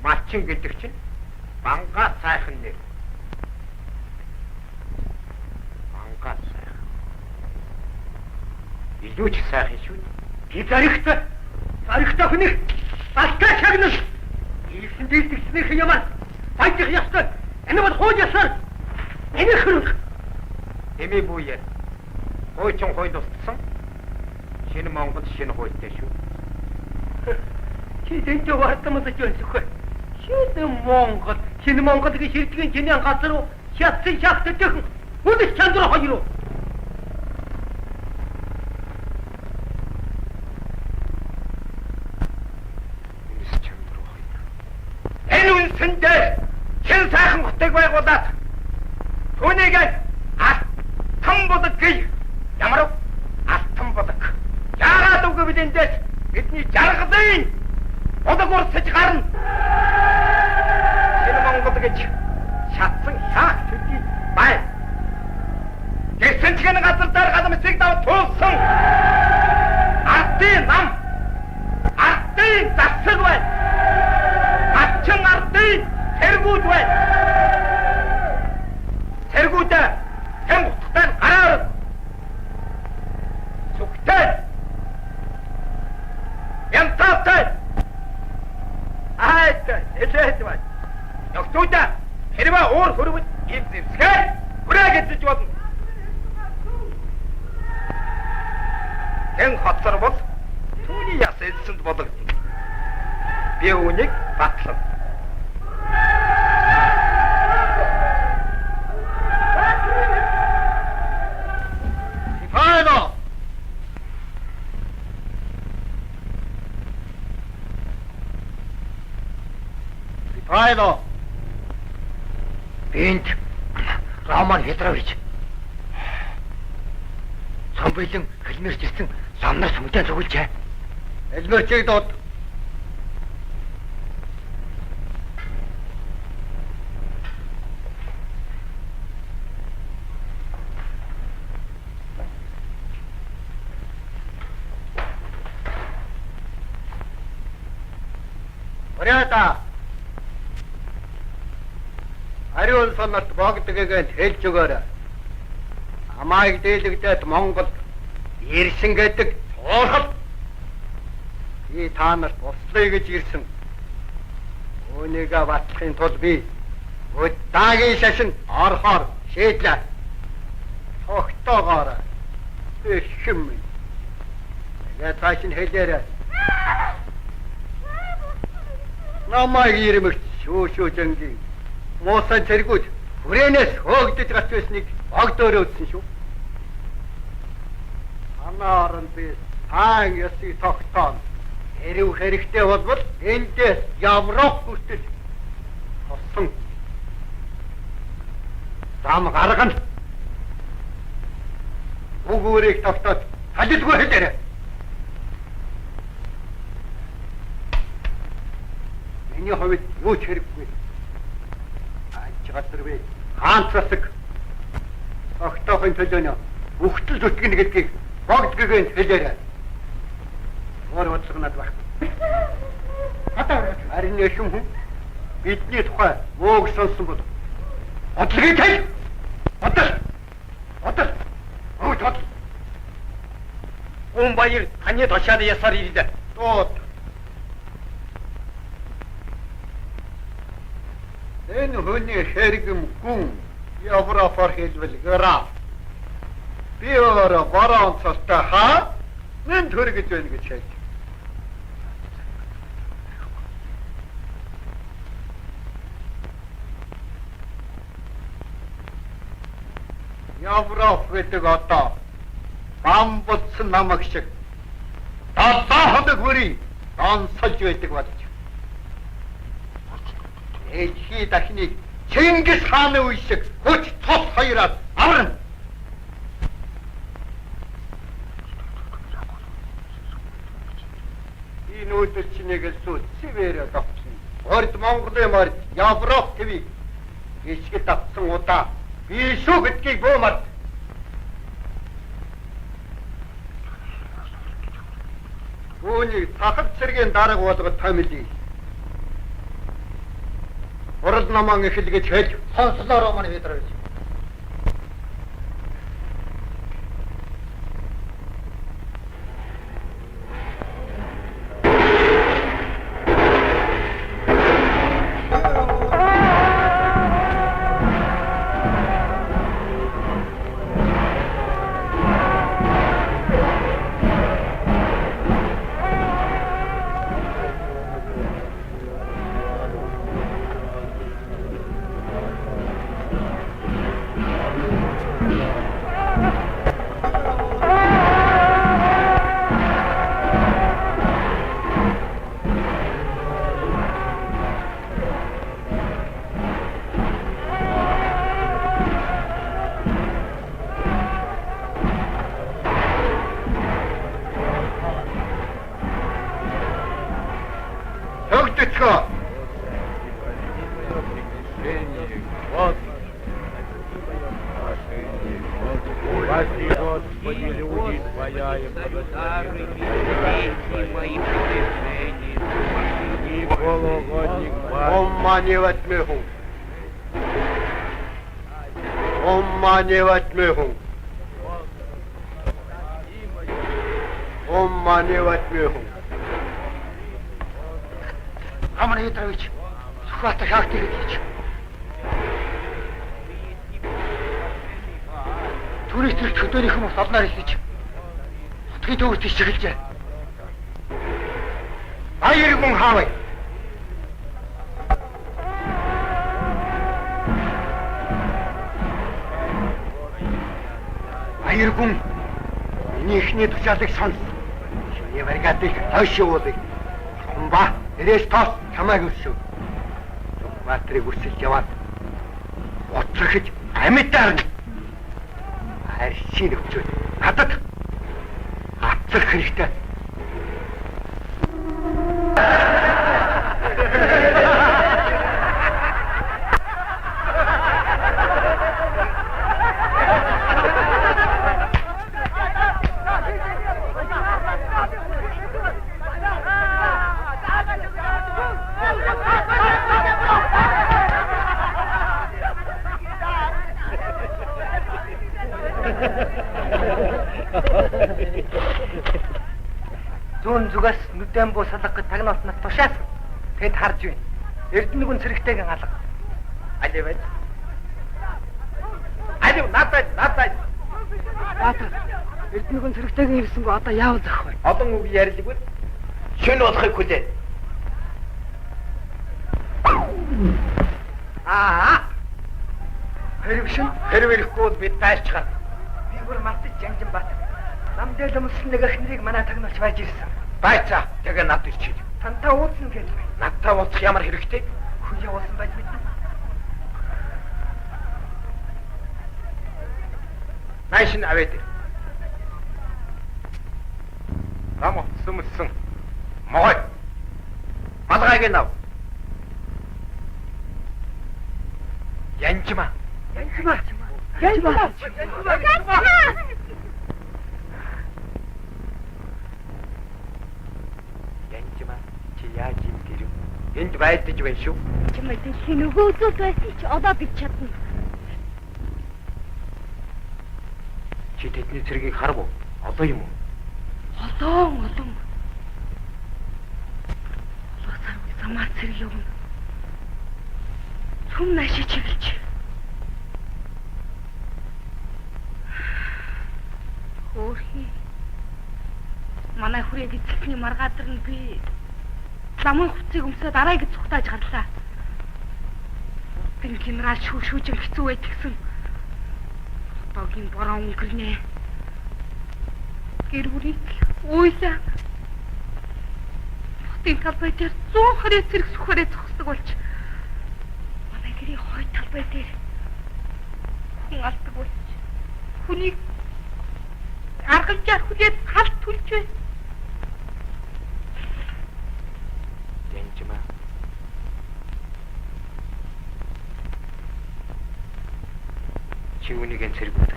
Малчин гэдэг чинь бангаа сайхан нэр. Бангаа сайхан. Илүү ч сайхан шүү дээ. Би зарихтай хүнийг алтай шагнал. Ийсэн дийсгснэх юм аа. Баяжих ястай. Энэ бол хууч ясаар. Энэ хөрөнгө. Эми бууя. Хуучин хууль устсан. Шинэ Монгол шинэ хуультай шүү. Чи тэнцээ вартамаас жийсэхгүй. Шинэ Монгол гэж ширтгэн чиний газар руу шатсан шахтдаг. Үдэс чандраа хоёр. Энэ үнсэндээ хэн сайхан хотыг байгуулад түүнийг алтан бодог гэж ямар алтан бодог. Яагаад үгүй бидэндээс бидний жаргалын бодог урсаж гарна. Энэ Монгол гэж шатсан шах төдий бай. Гэсэн чинь газар дээр гадамцыг дав туулсан. Ардын нам. Ардын засаг бай. Ачсан ардын сэргүүд бай. Сэргүүдээ хэн утгатай гараар. Сүхтэй. Янтаатай. Элээд бай. Нөхцөөдөө хэрвээ уур хөрвөд ийм зэвсгээ хүрээгэжж болно. Хэн хоцор бол түүний яс элсэнд болгосон. Би үүнийг батлав. Сипайло. Бинт Роман Петрович. Самбилэн хэлмэрч ирсэн самнар сүмдэн зүгэлжээ. Хэлмэрчийг дод. Орята. Ариун саналт богдгийг хэлж өгөөрэй. Амайг дийлэгдээд Монгол ирсэн гэдэг цоохол. Би та нарт туслая гэж ирсэн. Үүнийгээ батлахын тулд би удаагийн шашинд орохоор шийдлээ. Цогтойгоор эхэм. Тэгээд цааш нь хэлээрэй. Намайг ирмэгч шүү жингийн муусан цэргүүд хүрээнээс хөөгдөж гарч байсныг огдөөрөө үзсэн шүү. Анааран би хаан ясыг тогтоон. Хэрв хэрэгтэй болбол эндээс яврах хүртэл тосон. Зам гаргана. Угуурыг тогтоод халилгүй хэлээрэй. Миний хувьд юу ч хэрэггүй. Ачгатрвэ. Хаан засаг. Огтойхын төлөөнө өгтөл зүтгэн гэдгийг богдгогийн хэлээрэй. Өөр бодлого надад баг. Харин нэшүн хүн бидний тухай мууг сонсон бол бодлогыг хэл. Бодол. Он баяр таны тушаад ясаар ирлээ. Дууд. Энэ хүний хэрэгэм гүн Европоор хэлбэл граф. Би өөрөө бараан цастай хаа мен төргөж байна гэж хэлж. Европ гэдэг одоо бамбуцсан намаг шиг долоо хүрий онцолж байдаг болж. Эцхий дахныг Чингис хааны үе шиг хүч тус хоёроод аварна. Энэ өдөр чинийг л Сибирь авсан. Орд Монголын морд Европ твий ичгэд авсан удаа би шүү гэдгийг бөөмөр. Үүнийг тахад цэргийн дарга болгоод томилъя. Урд наман эхлэж хэлж сонслороо мань хэдрэж. Роман Петрович, сухвата шахты гэж. Туристэр чөдөөнийх юм олноор хэлж. Хотгийн төвөөр тийшгэлжээ. Баяр гүн хаавай. Баяр гүн минийхний тушаалыг сонс. Шиний баригадыг хойш явуулъя. Ба эрээс тоос чамайг өсөв. Баатрыг үсэлж яваад уцрахж амьдаар аршин өвчөө. Надад ацрах хэрэгтэй. Зүүн зүгээс нүдэн буусалах гэж тагнаас нас тушаас тэгэд харж байна. Эрдэнэ гүн цэрэгтэйгэн алга. Алив байж. Алив надад. Баатар Эрдэнэ гүн цэрэгтэйгэн ирсэнгөө одоо яавал зах вэ? Олон үг ярьлгүй. Шөнө болохыг хүлээ. Хэрвэрэхгүй би таашчаар. Би бүр мартаж жанжин бат. Намдэл өмсөн нэг ахныг манай тагнуулж байж ирсэн. Байцаа тэгээ над ирчээ. Тантаа уудсан гэж. Надтай уулзах ямар хэрэгтэй? Хүн явуулсан байж мэднэ. Найшин авээд. Рам утсан мөссөн. Могой. Малгайг нав. Янжма. Янжма. Чи яаж юм гэрв? Энд байдаж байна шүү. Чимээ дэлхийн нөгөө үзүүл байсан ч одоо бич чадна. Чи тэдний цэргийг харав уу? Одоо юм уу? Олон. Улаасаар самар цэрэг явна. Цүм нааши чиглэж. Хөөхий. Манай хүрээ гизэлтний маргаадар нь би ламын хувцсыг өмсөө дараа гэж цухтааж гарлаа. Тэн генерал шүүжин хэцүү байт гэсэн. Богийн бороо өнгөрнэ. Гэр бүрийг уйлаа. Хотын талбай дээр 120 цэрэг сүхээрээ зогсдог болж. Манай гэрийн хойд талбай дээр хүн алдаг болж. Хүнийг аргалжаар хүлээд халт түлж байна. Янжма. Чи үнийг цэргүүд.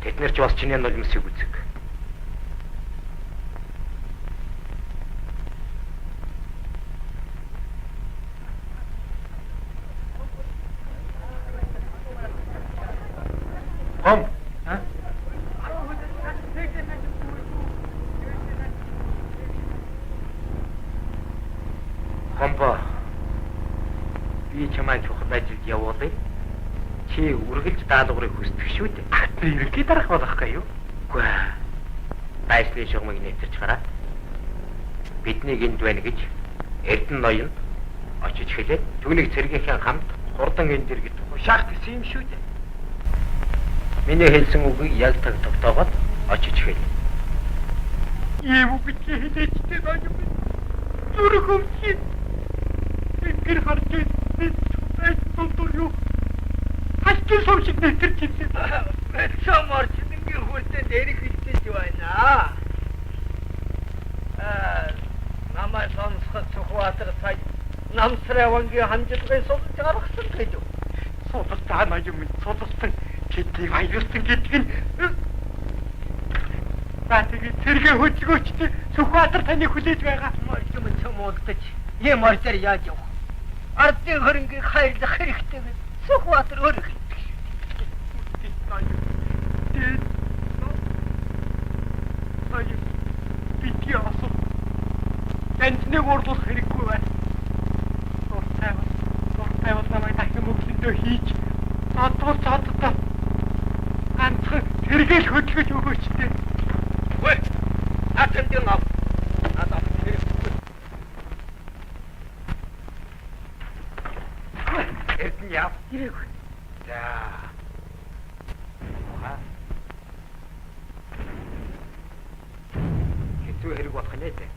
Тэд нар ч бас чиний нулимсыг үзэг. Хом. Хомбо. Би чамайг чухал ажилд явуулъя. Чи үргэлж даалгаврыг хүсдэг шүү дээ. Би ерөнхий дарах болохгүй юу? Үгүй ээ. Байсны шугамыг нэвтэрч гараа. Биднийг энд байна гэж Эрдэнэ ноён очиж хэлээд түүнийг цэргийнхээ хамт хурдан энд иргэд хушаах гэсэн юм шүү дээ. Миний хэлсэн үгийг яг тогтоогоод очиж хэл. Ийм үг хэлээчтэй ноён минь. Зүрхөмсий. Бид харж байна. Тутур юу? Хачил сумшиг нэвтэрч ирсэн. Бэлсамар чиний хүртэ дээрх хэлж байна. Намайг сонсох Сүхбаатар сая намсрайвангийн хамжилгын судалж гаргасан гэж. Судалтай ноён минь судалсан. Тэднийг аюулсан гэдэг нь. Баатыг цэргээ хөдөлгөөчтэй Сүхбаатар таныг хүлээж байгаа. Морьч юм цомолдож. Ийм морьчаар яаж явах? Ардын хөрөнгийг хайрлах хэрэгтэй гэж Сүхбаатар өөрөө хэлдэг. Бити асуу. Энднийг урдуулах хэрэггүй байна. Суртайвал намайг дахин мөглөндөө хийж цаадаа ганцхан тэргээл хөдөлгөж өгөөч дээ. Хөөе. Атэмдэн ав. Надад хэрэггүй. Эрдэнэ яв. Ирээгүй. За. Хэцүү хэрэг болох нэ дээ.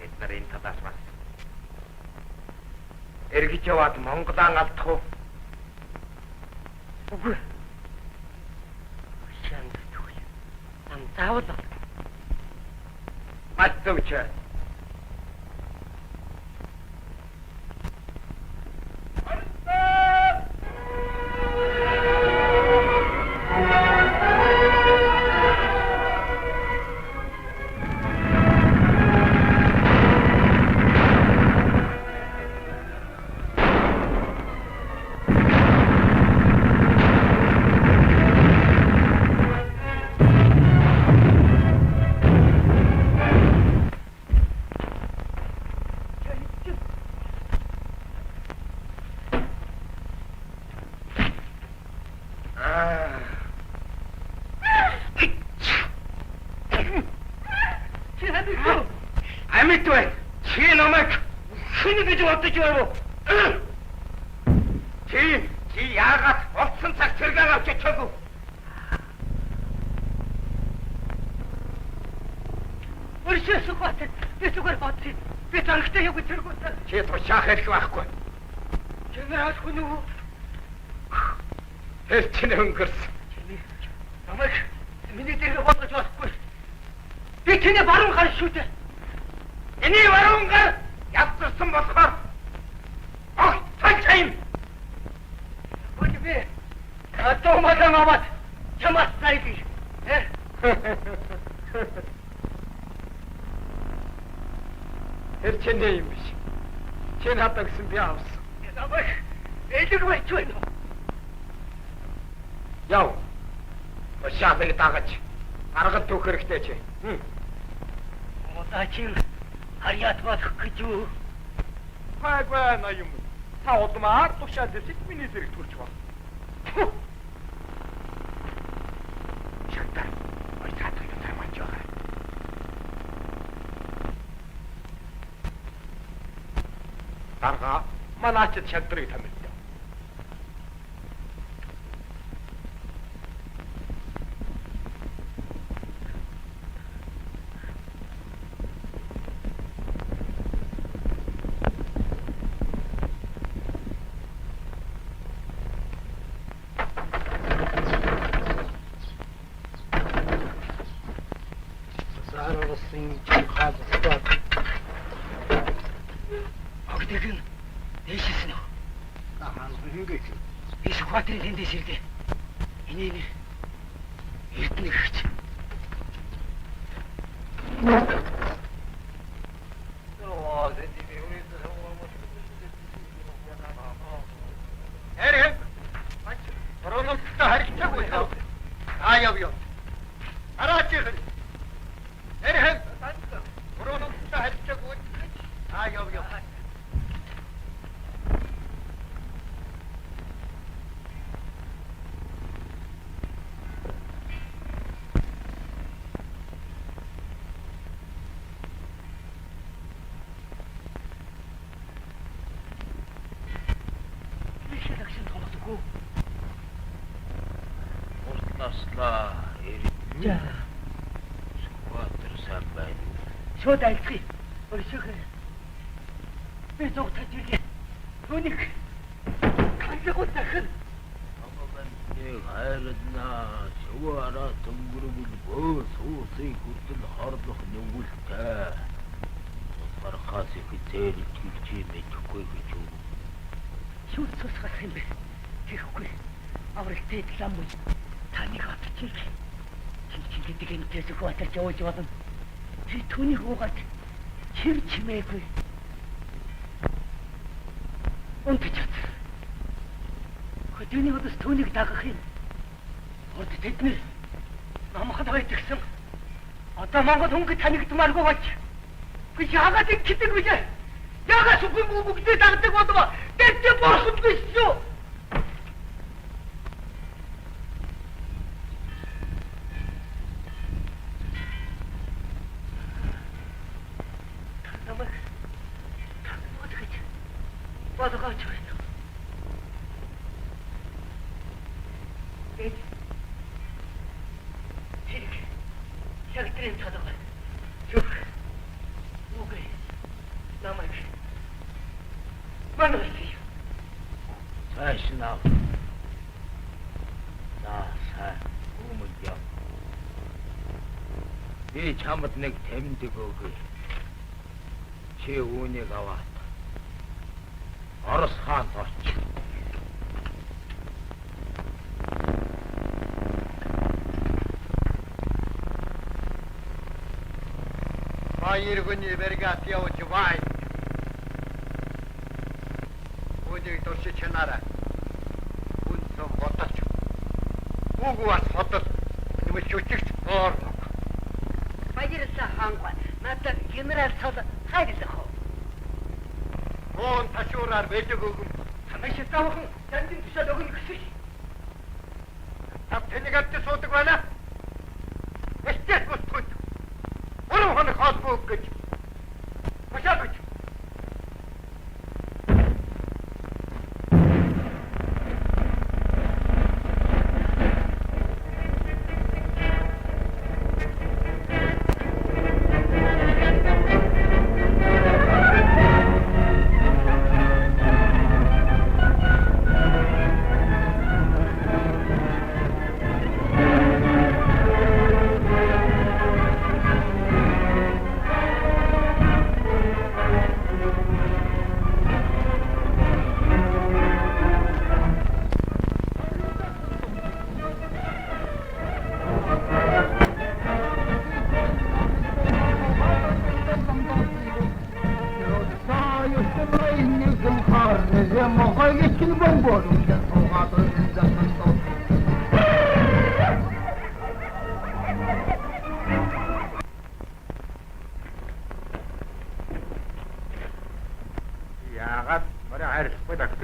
Эд нар энэ талаас бас. Эргэж яваад Монголан алдах уу? Үгүй. Шанд түгэл. Нам заавал бол. Мацовч. Чи яагаад олдсон цаг цэргээ авч очоогүй? Өршөөс Сүхбаатар би зүгээр бодсон. Би зоригтой яг зэрэгтэй. Чи тушаах хэрэг байхгүй. Генерал хүн үү? Хэлцэн өнгөрсөн. Намайг миний дээр болгож болохгүй. Би чиний баруун гар шүү дээ. Эний баруун гар явцсан болохоор огт цааш юм. Атомадан аваад чамаас зайлий. Тэр чиний юм биш. Чи надад гэсэн би авсан. Намайг элэг байж байна уу? Яв. Башаалыг дагаж аргад түүх хэрэгтэй чи. Одоо чи харьяат болох гэж юу? Хайгаа на юм. Та удмаар тушаад дэсик миний зэрэг төрж байна. Шантар. Ой цаатыг таймаач яа. Тарга манаач шантрыг тамилж. Огдэгэн дэшсэн үү? Тахан хингээч. Би Сүхбаатарын тэндээс ирлээ. Энийг эрдэнэ гэрч. Эрэг. Борономжтой харилцаагүй тав. Аяв ёо. Араач их. Эрэг. Борономжтой харилцаагүй. Аяв ёо. Уртласлаа. За. Сүхбаатар сайн байна. Шууд айлцгий. Өршөөх. Би зогтож ирлээ. Түүнийг ханлагууд дахин. Амбаныг хайрнаа. Шуураа төнгөрөвөл бөө суусыг хүртэл хорлох нүгэлтэй. Бархаас их зээлж хилчээ мэдэхгүй гэж юу. Шууд цусгах юм бэ? Тэгэхгүй. Авралтай лам уу? Таныг атчих. Чи гэдэг энэ Сүхбаатарч явж болно. Чи түүнийг уугаад чив чимээгүй. Унтчих. Хөдөөний өдөөс түүнийг дагах юм. Урд тэднэр намхад байдагсан. Одоо Монгол хөнгө танигдмааргүй бач. Би яагаад ингэдэг вэ? Яагаад сүхэн бүгдээ дагдаг болов? Тэд борсон биш үү? Бодгооч байна. Тэрэг. Шагтрын цадгаа. Зүг. Үгүй. Намайг. Манайс. Сайшнаа. Наа өмнө. Би чамд нэг тэмдэг өгье. Чи үүнийг аваад Орос хаан орч. Баяргүний бригад явж бай. Үнийг туршиж чанараа. Үнцэн бодож. Угуас хотод нэмэлт үчигч орно. Баярлалаа хаангаа. Надад генерал цол хайрлах уу? Оон ташуураар бэлэг өгөн. Танай шатаахан тандин тушаад өгнө гэсэн. Тав тэнийг авч суудаг байна. Эцэс бүсгүйт. Уран хоног холбоо гэж. Башаад үч.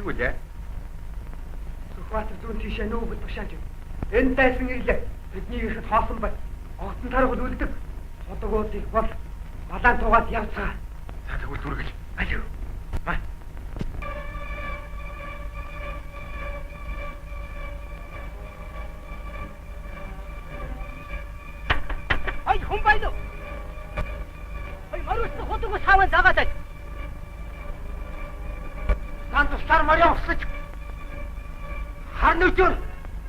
үлээ. Сүхбаатар зүүн тийшээ нүүгд тушааж байна. Энэ дайсан ирлээ. Бидний ихэд хоосон бай. Огтон таргал үлдэх. Хотогоодыг бол малаан тугаад явцгаа. За тэгвэл зүргэл. Алив. Маа. Ай хүн байна уу? Ай маруус хотогоо саван загаадаа. Дан тусаар марьяа усаж. Харны өдөр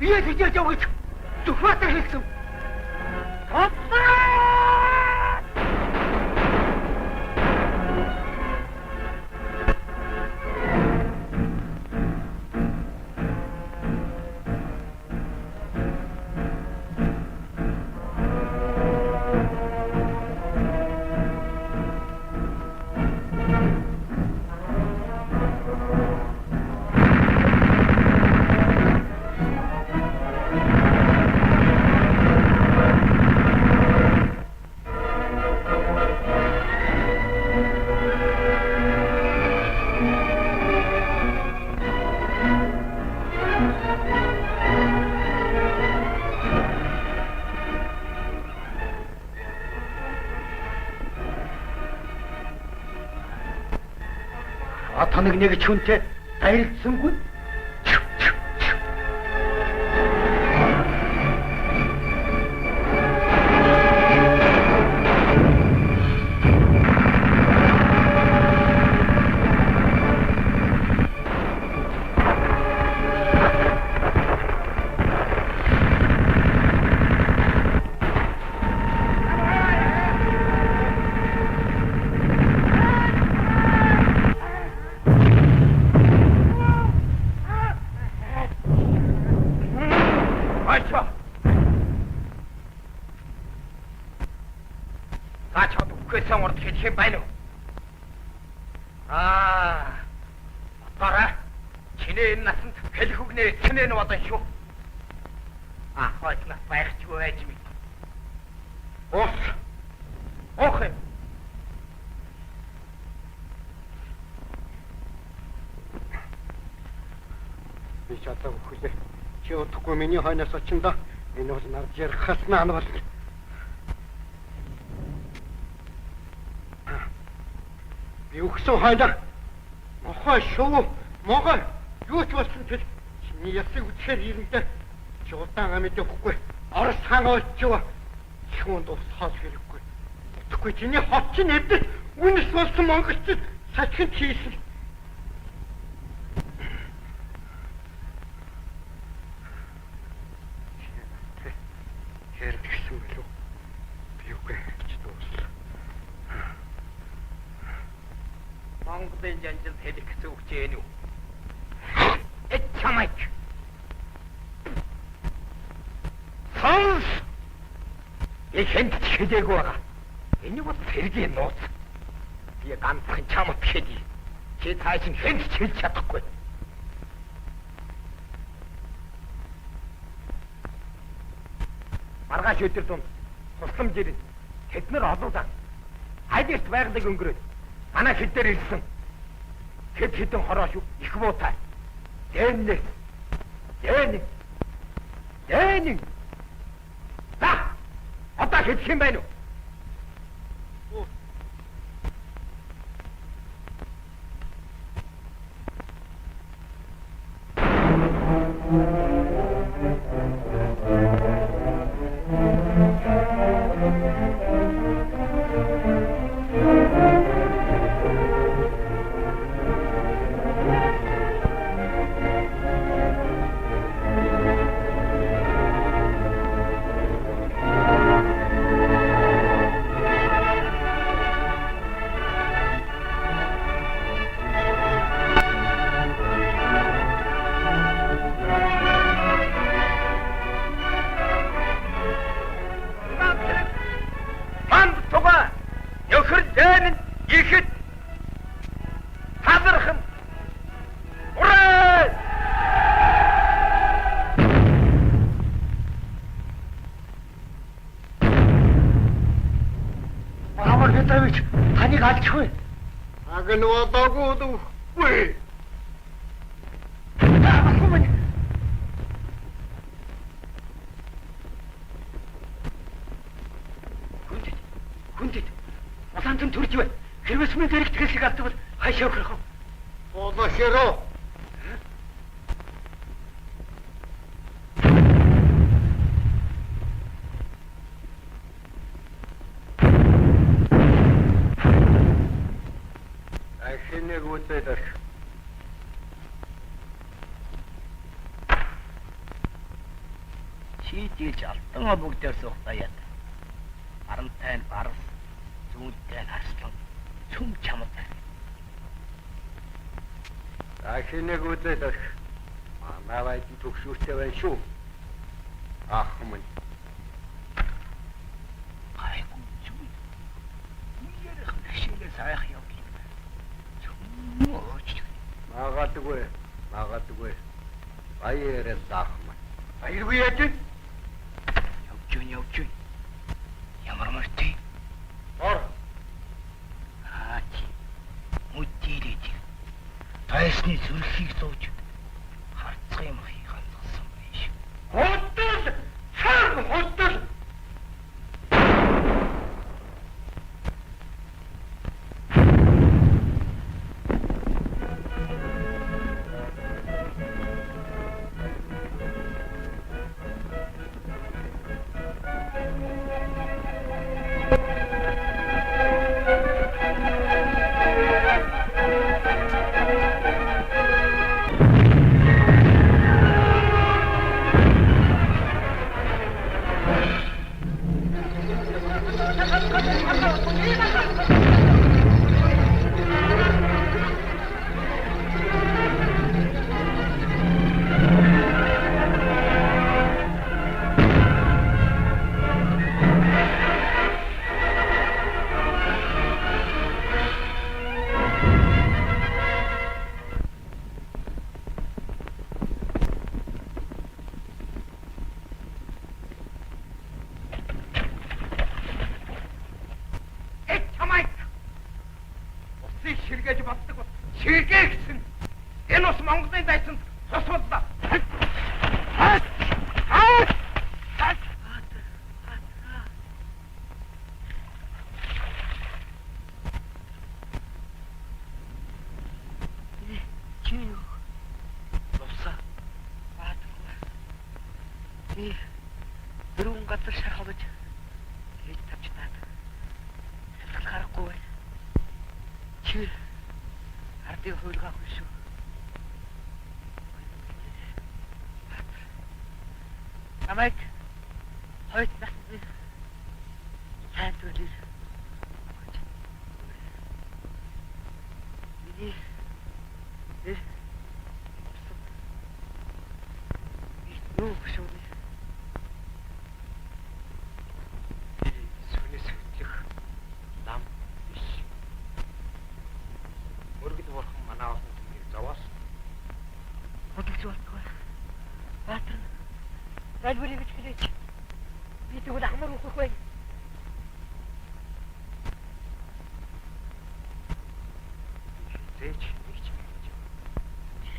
бие тэжээж явж Сүхбаатар хэлсэн. Атаныг нэг чүнтэй дайрцсангүй. Хэн байна уу? Батараа. Чиний энэ насанд хэлэх үгнээ чинээ нь бодон шүү. Хойч нас байхчгүй байж мэд. Ох. Би чадсан хүлээ. Чи удахгүй миний хойноос очиндоо энэ бол нарж ярих хаснаа нь бол. Юугсан хайда мохой шуу могой юу ч болсон тэр чиний ясыг үтхээр ирэндээ чи удаан амьд явахгүй орос хаан олчоо шүүнд усхал хэрэггүй утгагүй чиний хот чинь эвдэл үнэс болсон монголчууд сачхинд хийсэн хэрэгсэн билүү би үгүй ч дуусла Монголын жанжил хэлэх гэсэн үг чинь үү? Чамайг. Сонс. Эхэнд хэлээгүй байгаа. Энэ бол сэргийн нууц. Би ганцхан чамд хэлье. Чи цааш нь хэнд ч хэлж чадахгүй. Маргааш өдөр дунд тусламж ирнэ. Тэд нар олоодаа. Хайдэрт байгалыг өнгөрөөд манай хэд дээр ирсэн. Хэд хэдэн хороо шүү. Их муутай. Дэнэ. За. Одоо хэд хэм байна уу? өрөөнд төрж байна. Хэрвээ сүмийн зэрэг тэгэлсийг алдвал хашаа өгөх юм. Болошоро. Ахинэг үзээд. Чийдэж алтан бүгдээр суух даяад. Арантай нь барс, зүүнтэй нь арслан, цүм чамд. Ахинэг үзээд. Манайд төгшүүртэй байна шүү. Ах минь. Айгуу зүг. Үеэр хашигээ сайх явах юм. Цүм өөч. Магадгүй. Баяраа заах минь. Баяргүй яа чи? Явж гин. Ямар мөртэй? Ор. Чи. Мөдөлөж. Тайсны зүрхийг сууж харцах юм хандсан биш. Хотод! Хотод! Ширгээж боддог бол ширгээ гэсэн. Энэ ус Монголын дайсанд цусваллаа. Дөрвөн газар шархавж хийж тавчтаад. Харахгүй байна. Чи ардын хөлгөө хүсв. Намайг хойд насны сайн төлөв. Миний юу шууд Альберт Ильич, би тэгвэл амар ухах байна. Зээч нэг ч юм.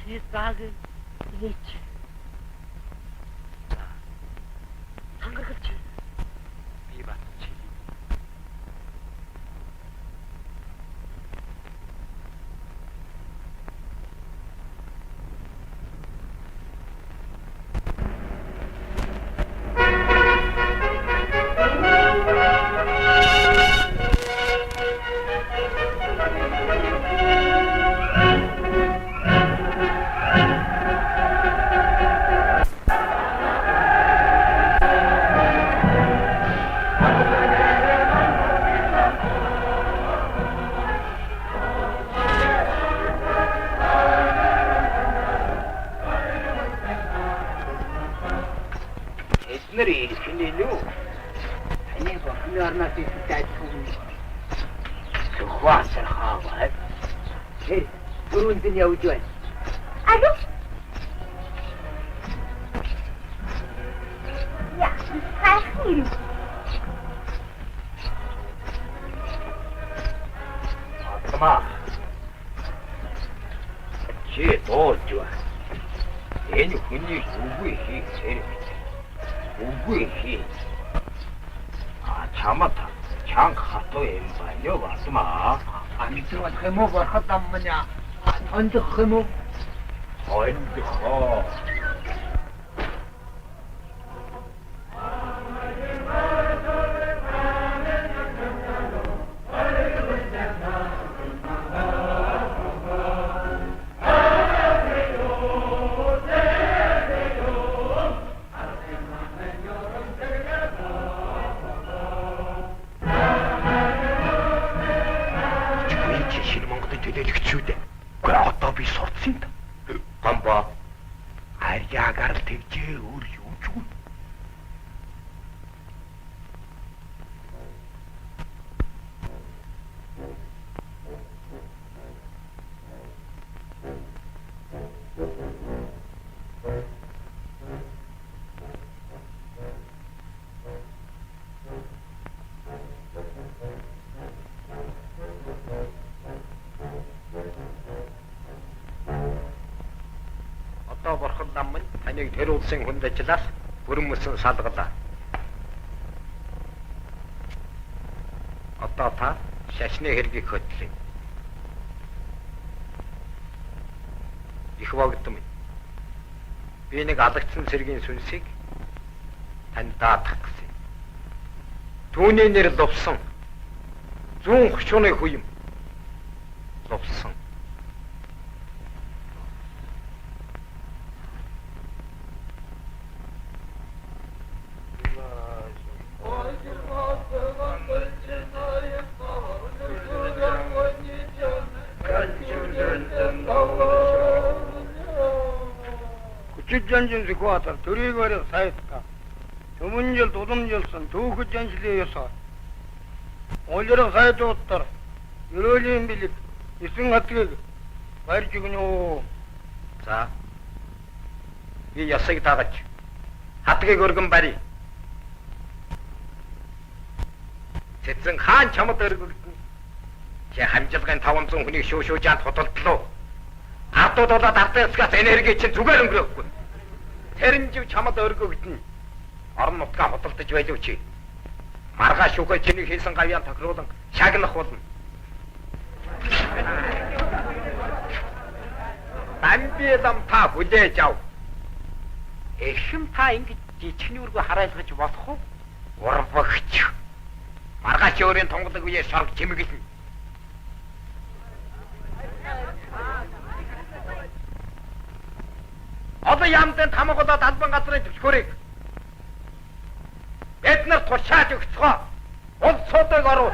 Чи зааг Ильич. Хангарч. Би бат чи. Явж байна. Алло. Я, хайр. Ама. Чи дуулж байна. Энэ хүний үгүй хийх. Үгүй хий. Чамд чанга хатуу юм байна ёо басма. Амитэр болох юм уу? Борхол ам мань ондох юм уу? Ойндохоо. Арьяагаар л тэгжээ өөр юу ч үгүй. Одоо борхол нам минь таныг тэр улсын хүнд ажиллаас бүрэн мөсөн салгалаа. Одоо та шашны хэргийг хөтлөе. Их вогдом. Би нэг алгацсан цэргийн сүнсийг тань даатах гэсэн. Түүний нэр Лувсан. Зүүн хөшөөний хүм. Лувсан. Жанжин Экватор, төрийгөөр сайтта. Өмнө жил уламжилсан түүхэд жанжлын ёсоо. Олерог сайтуудтар ерөөлийн бэлэг 9 хатгийг барьж өгнө. За. Би ясыг дагаж хатгийг өргөн барь. Цэцэн хаан чамд өргөгдөн. Чи хамжилгын 500 хүнийг шүүжээд худалдлоо. Ардууд болоод ардаас энерги чинь зүгээр өнгөрөхгүй. Тэрнжив чамд өргөгдөн. Орон нутгаа худалдаж байлуу чи. Маргааш шүүхэ чиний хийсэн гавьяан тохируулан шагнах болно. Амбиэдам та хүлээж ав. Эхэм та ингэж жичгнүүргөө хараалгаж болох уу? Урвагч. Маргааш өөрийн тунгалаг үеэ шорг чимэглэн. Одоо ямдан тамаагаад албан газрын төвчхөрийг бид нар тушааж өгцгөө. Улсуудыг оруу.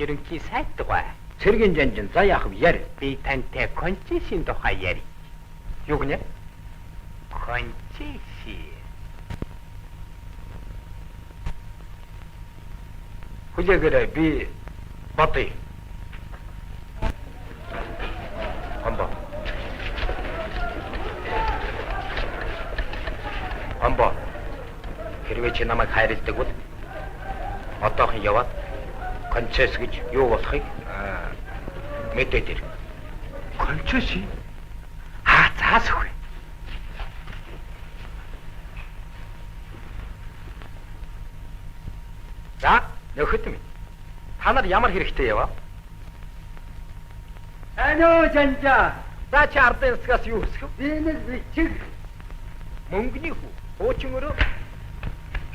Ерөнхий сайдгаа цэргийн жанжин за яах вэ? Яр. Би тантай концессийн тухай ярь. Юу гэнэ? Концессий. Хүлээгээрэй би бодъё. Амбо. Хэрвээ чи намайг хайрладаг бол одоохон яваад концесс гэж юу болохыг мэдээд ир. Концесс? Заас өгөө. За, нөхөд минь. Та нар ямар хэрэгтэй яваа? Аноо жанжаа. За чи ардын эсгээс юу хүсэх вэ? Би нэг бичиг мөнгөний хүү. Хуучин өрөө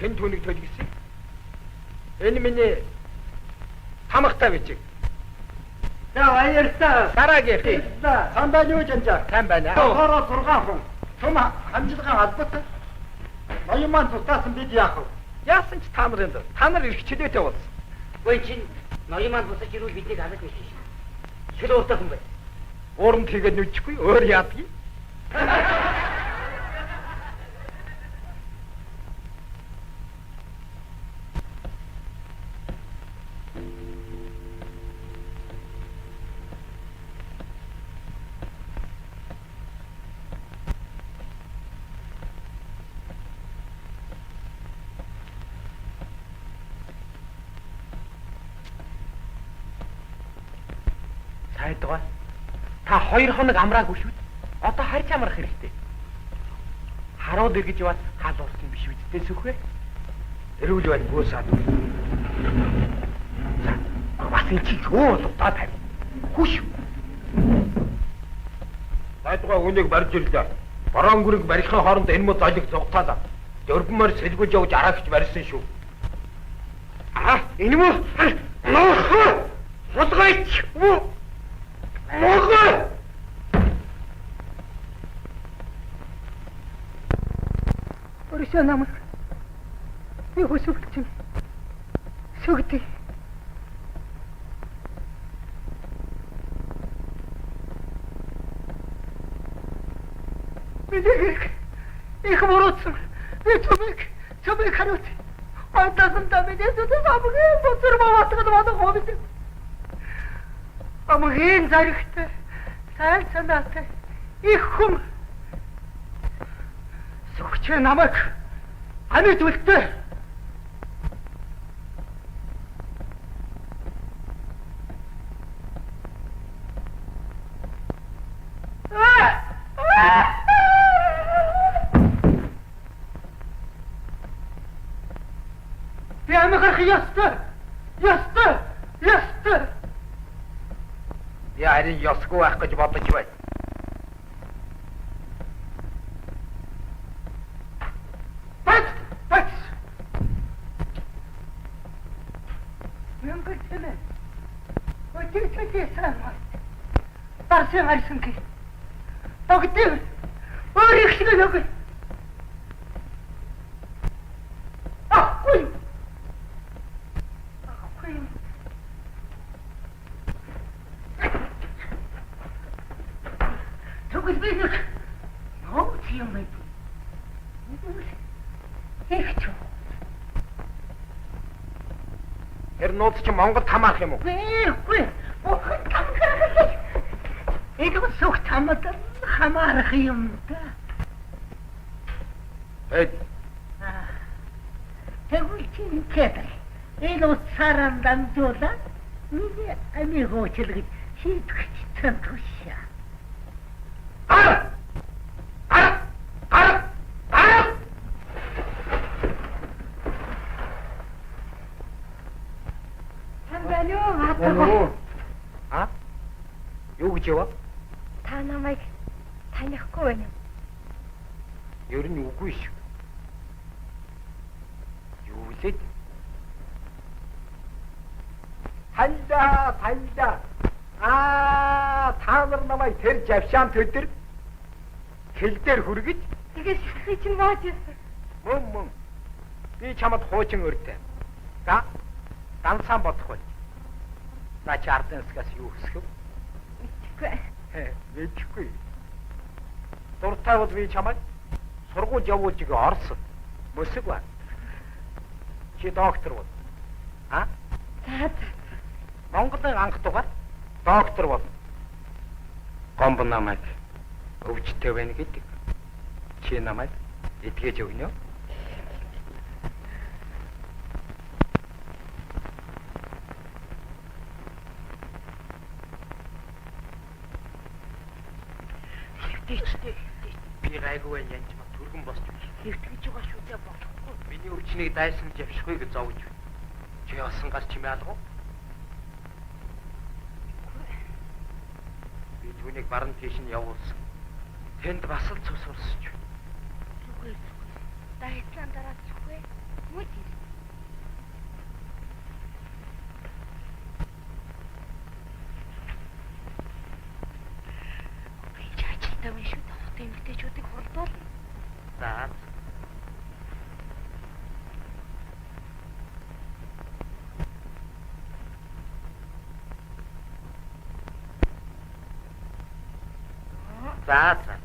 хэн түүнийг төлгөсөн? Энэ миний хамахтай бичиг. За баярлалаа. Дараагийн. Сайн байна уу жанжаа? Сайн байна. Хоороо 6 хүн. Том хамжилгаан албатай. Ноён маань тусгаасан бид яах вэ? Яасан ч та нарын дээр. Та нар их чөлөөтэй болсон. Ой чинь ноён маань босож ирвэл биднийг алах биш шээ. Шил ууртайхан бай. Ууранд хийгээд нүжихгүй өөр яадгийг. Хайдгаа. Та 2 хоног амраагүй шүү. Одоо харж амрах хэрэгтэй. Харууд иргэж яваад хаал уурсан биш үсттэй сүхвэ. Эрүүл байна гүйсаад. Бас энэ чи юу дутаад байна. Хүш. Хайдгаа үнийг барьж ирлээ. Борон гүрэг барихын хооронд энэ мод золиг зугатаалаа. Дөрвмөр сэлгэж явж араагч барьсан шүү. Энэ мө Хулгайч! Мохой! Оришо намайг би хөсөглөж юм. Сүгдээ. Бидийг их мөрөөдсөн. Би чамайг хариуц. Антасандаа бидээс амгийн соцор баваатгад бадаг хобид. Амгийн заригтай. Сайн санаатай. Их хүм. Сүгч намайг амьд үлдээ. Би амгарах ёстой. Я харин ёсгүй байх гэж бодож байна. Бац. Мянгар тэмээ. Өчигчээ саамаа. Тарсын арсын ки. Тогтив. Өөр их шиг нэг. Ахгүй. Тогтив бинек. Ноо тийм байд. Эхч. Нууц чи Монгол хамаах юм уу? Үгүй. Эдгээр сүхт хамаарах юм да. Тэгвэл чи кэдэр. Энэ уцааран дамжуулаад миний амиг хөөчлөг шийдвэрч цантгшаа. Юу гэж яваа? Та намайг танихгүй байна уу? Ер нь үгүй шүү. Юу вэ? Ханда. Та нар намайг тэр жавшаан төдөр хил дээр хүргэж Тэгээд шилхий чинь мааж ирсэн. Мөн. Би чамд хуучин өртөө. За. Ганцхан бодох бай. Наач ардэнскаас юу хүсэх вэ? Мэдхгүй. Дуртай бол би чамайг сургууль явуулж игээ орсон. Мөсөг ба. Чи доктор бол. За. Монголын анх дугаар доктор бол. Гомбо намайг өвчтэй байна гэдэг. Чи намайг эдгэж өгнө үү? Би гайгүй байна янч ма түргэн босч байна. Хэвтгэж байгаа шүү дээ болохгүй. Миний өвчнийг дайсан явшгүй гэж зовж байна. Чи яасан гар чимээ алга уу? Би түүнийг баран тийш нь явуулсан. Тэнд бас л цус урсч байна. Зүгээр. Дайсан дараа зүхвэ. Мөд. Тавин шүү дээ. Хот эмэгтэйчүүдийг хурдуул. За. За.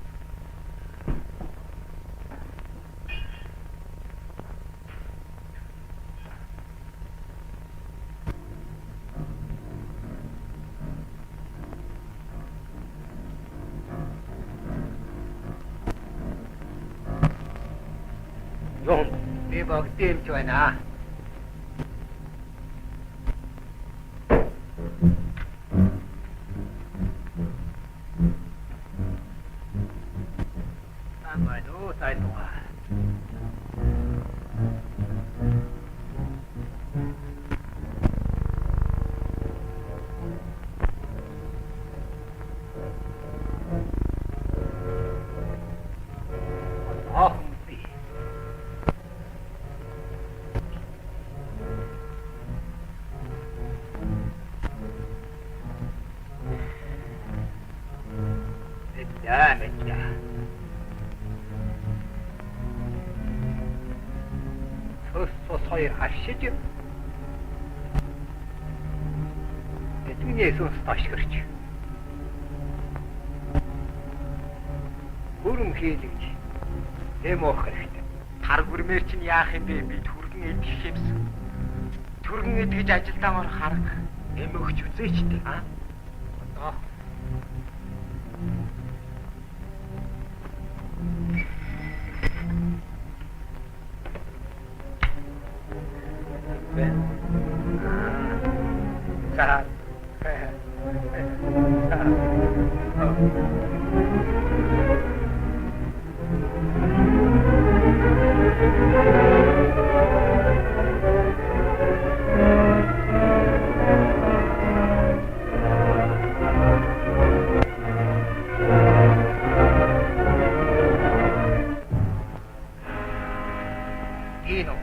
Би бүгдийг байна. хоёр авшиж эдгний сүнс ташгирч бүрэн хийлгэж эмоох хэрэгтэй. Тар гүрмээр чинь яах юм бэ? Би түргэн идэх юмсан. Түргэн идэж ажилдаамаар харах эмөөгч үзээч дээ. Одоо За. Ino.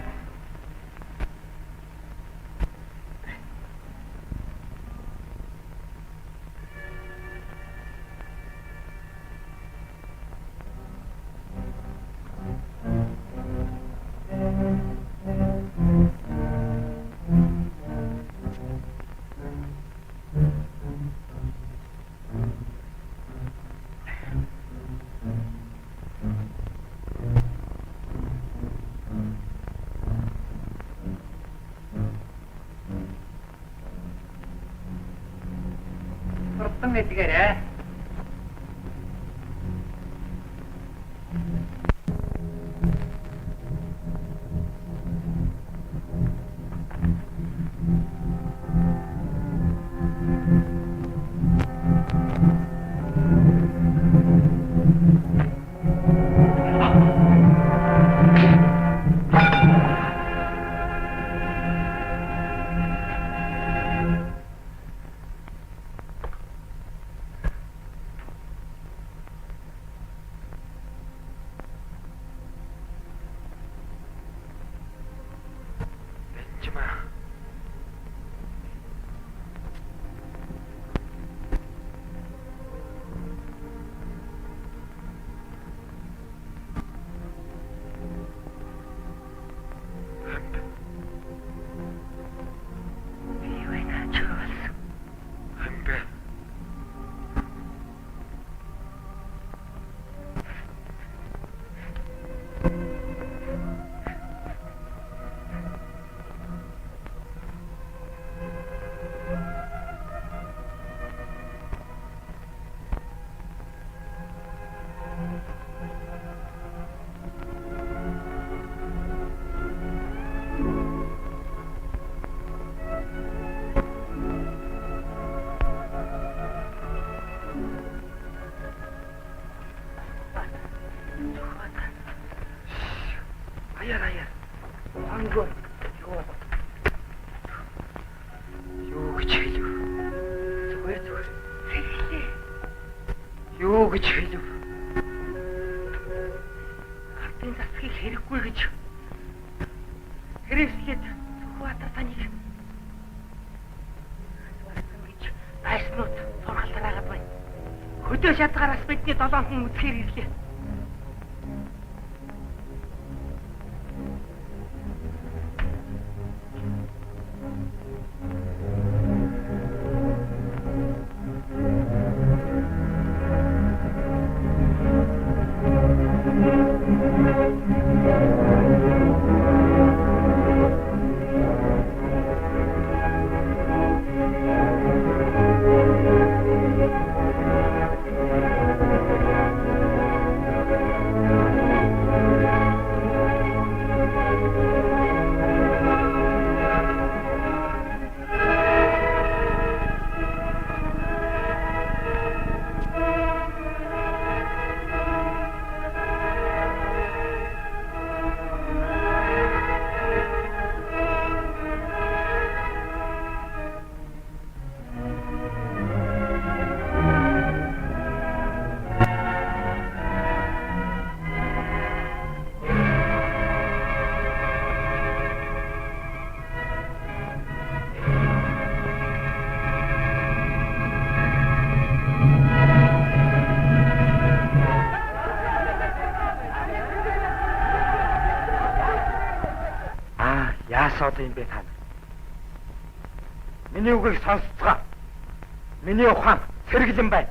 Хурдан эдгээрээ. Аяр. Хангор. Юу гэж хэлв? Зүгээр. Юу гэж хэлв? Хатын засгийг хэрэггүй гэж. Хэрэгслээд Сүхбаатар таныг асуусан гэж байснууд сургалтараагаад байна. Хөдөө шатгараас бидний 7 хүн үсгээр ирлээ. Яасаад юм бэ та нар? Миний үгийг сонсцгоо. Миний ухаан сэргэлэн байна.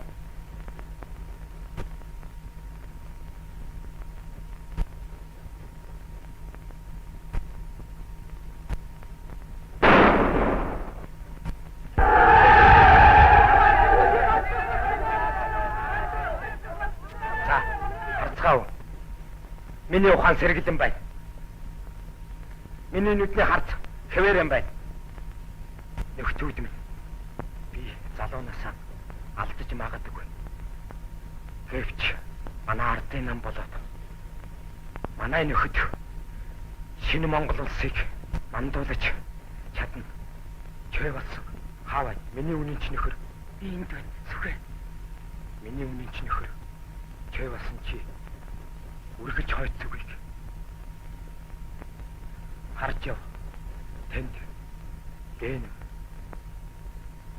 За, харцгаав. Миний ухаан сэргэлэн байна. Миний нүдний харц хэвээр юм байна. Нөхцүүд минь. Би залуунаасаа алдаж магадгүй. Гэвч манай ардын нам болоод манай нөхөд шинэ Монгол улсыг мандуулж чадна. Чой болсон. Хаавай миний үнэн ч нөхөр. Би энд байна. Сүхэ. Миний үнэн ч нөхөр. Чой болсон чи үргэж хойцгүй. Харж яв. Тэнд гэн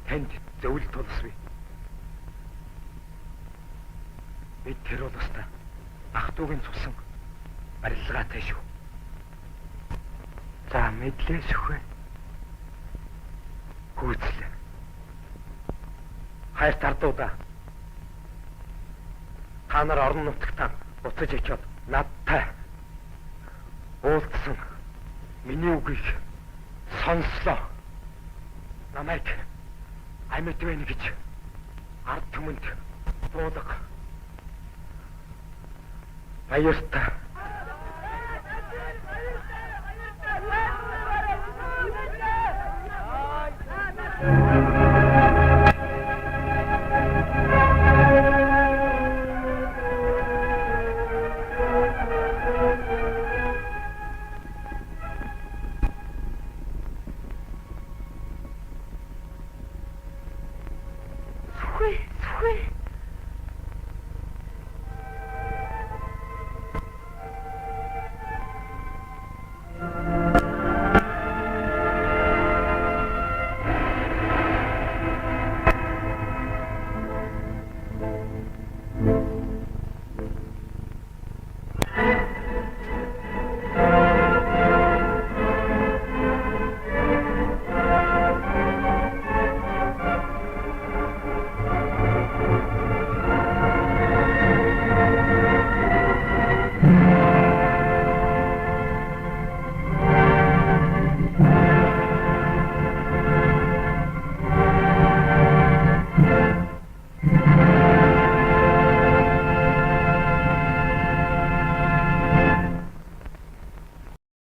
тэнд зөвл тулсвэ. Бид тэр улстай ах トゥ угийн цусан барилгаатай шүү. За мэдлээ сүхэ. Гүйцлээ. Хайр тардуудаа. Та нар орон нутагтаа буцаж очиод надтай уулзсан. Миний үгийг сонслоо. Намайг амьд байна гэж ард түмэнд дуулга. Баяртай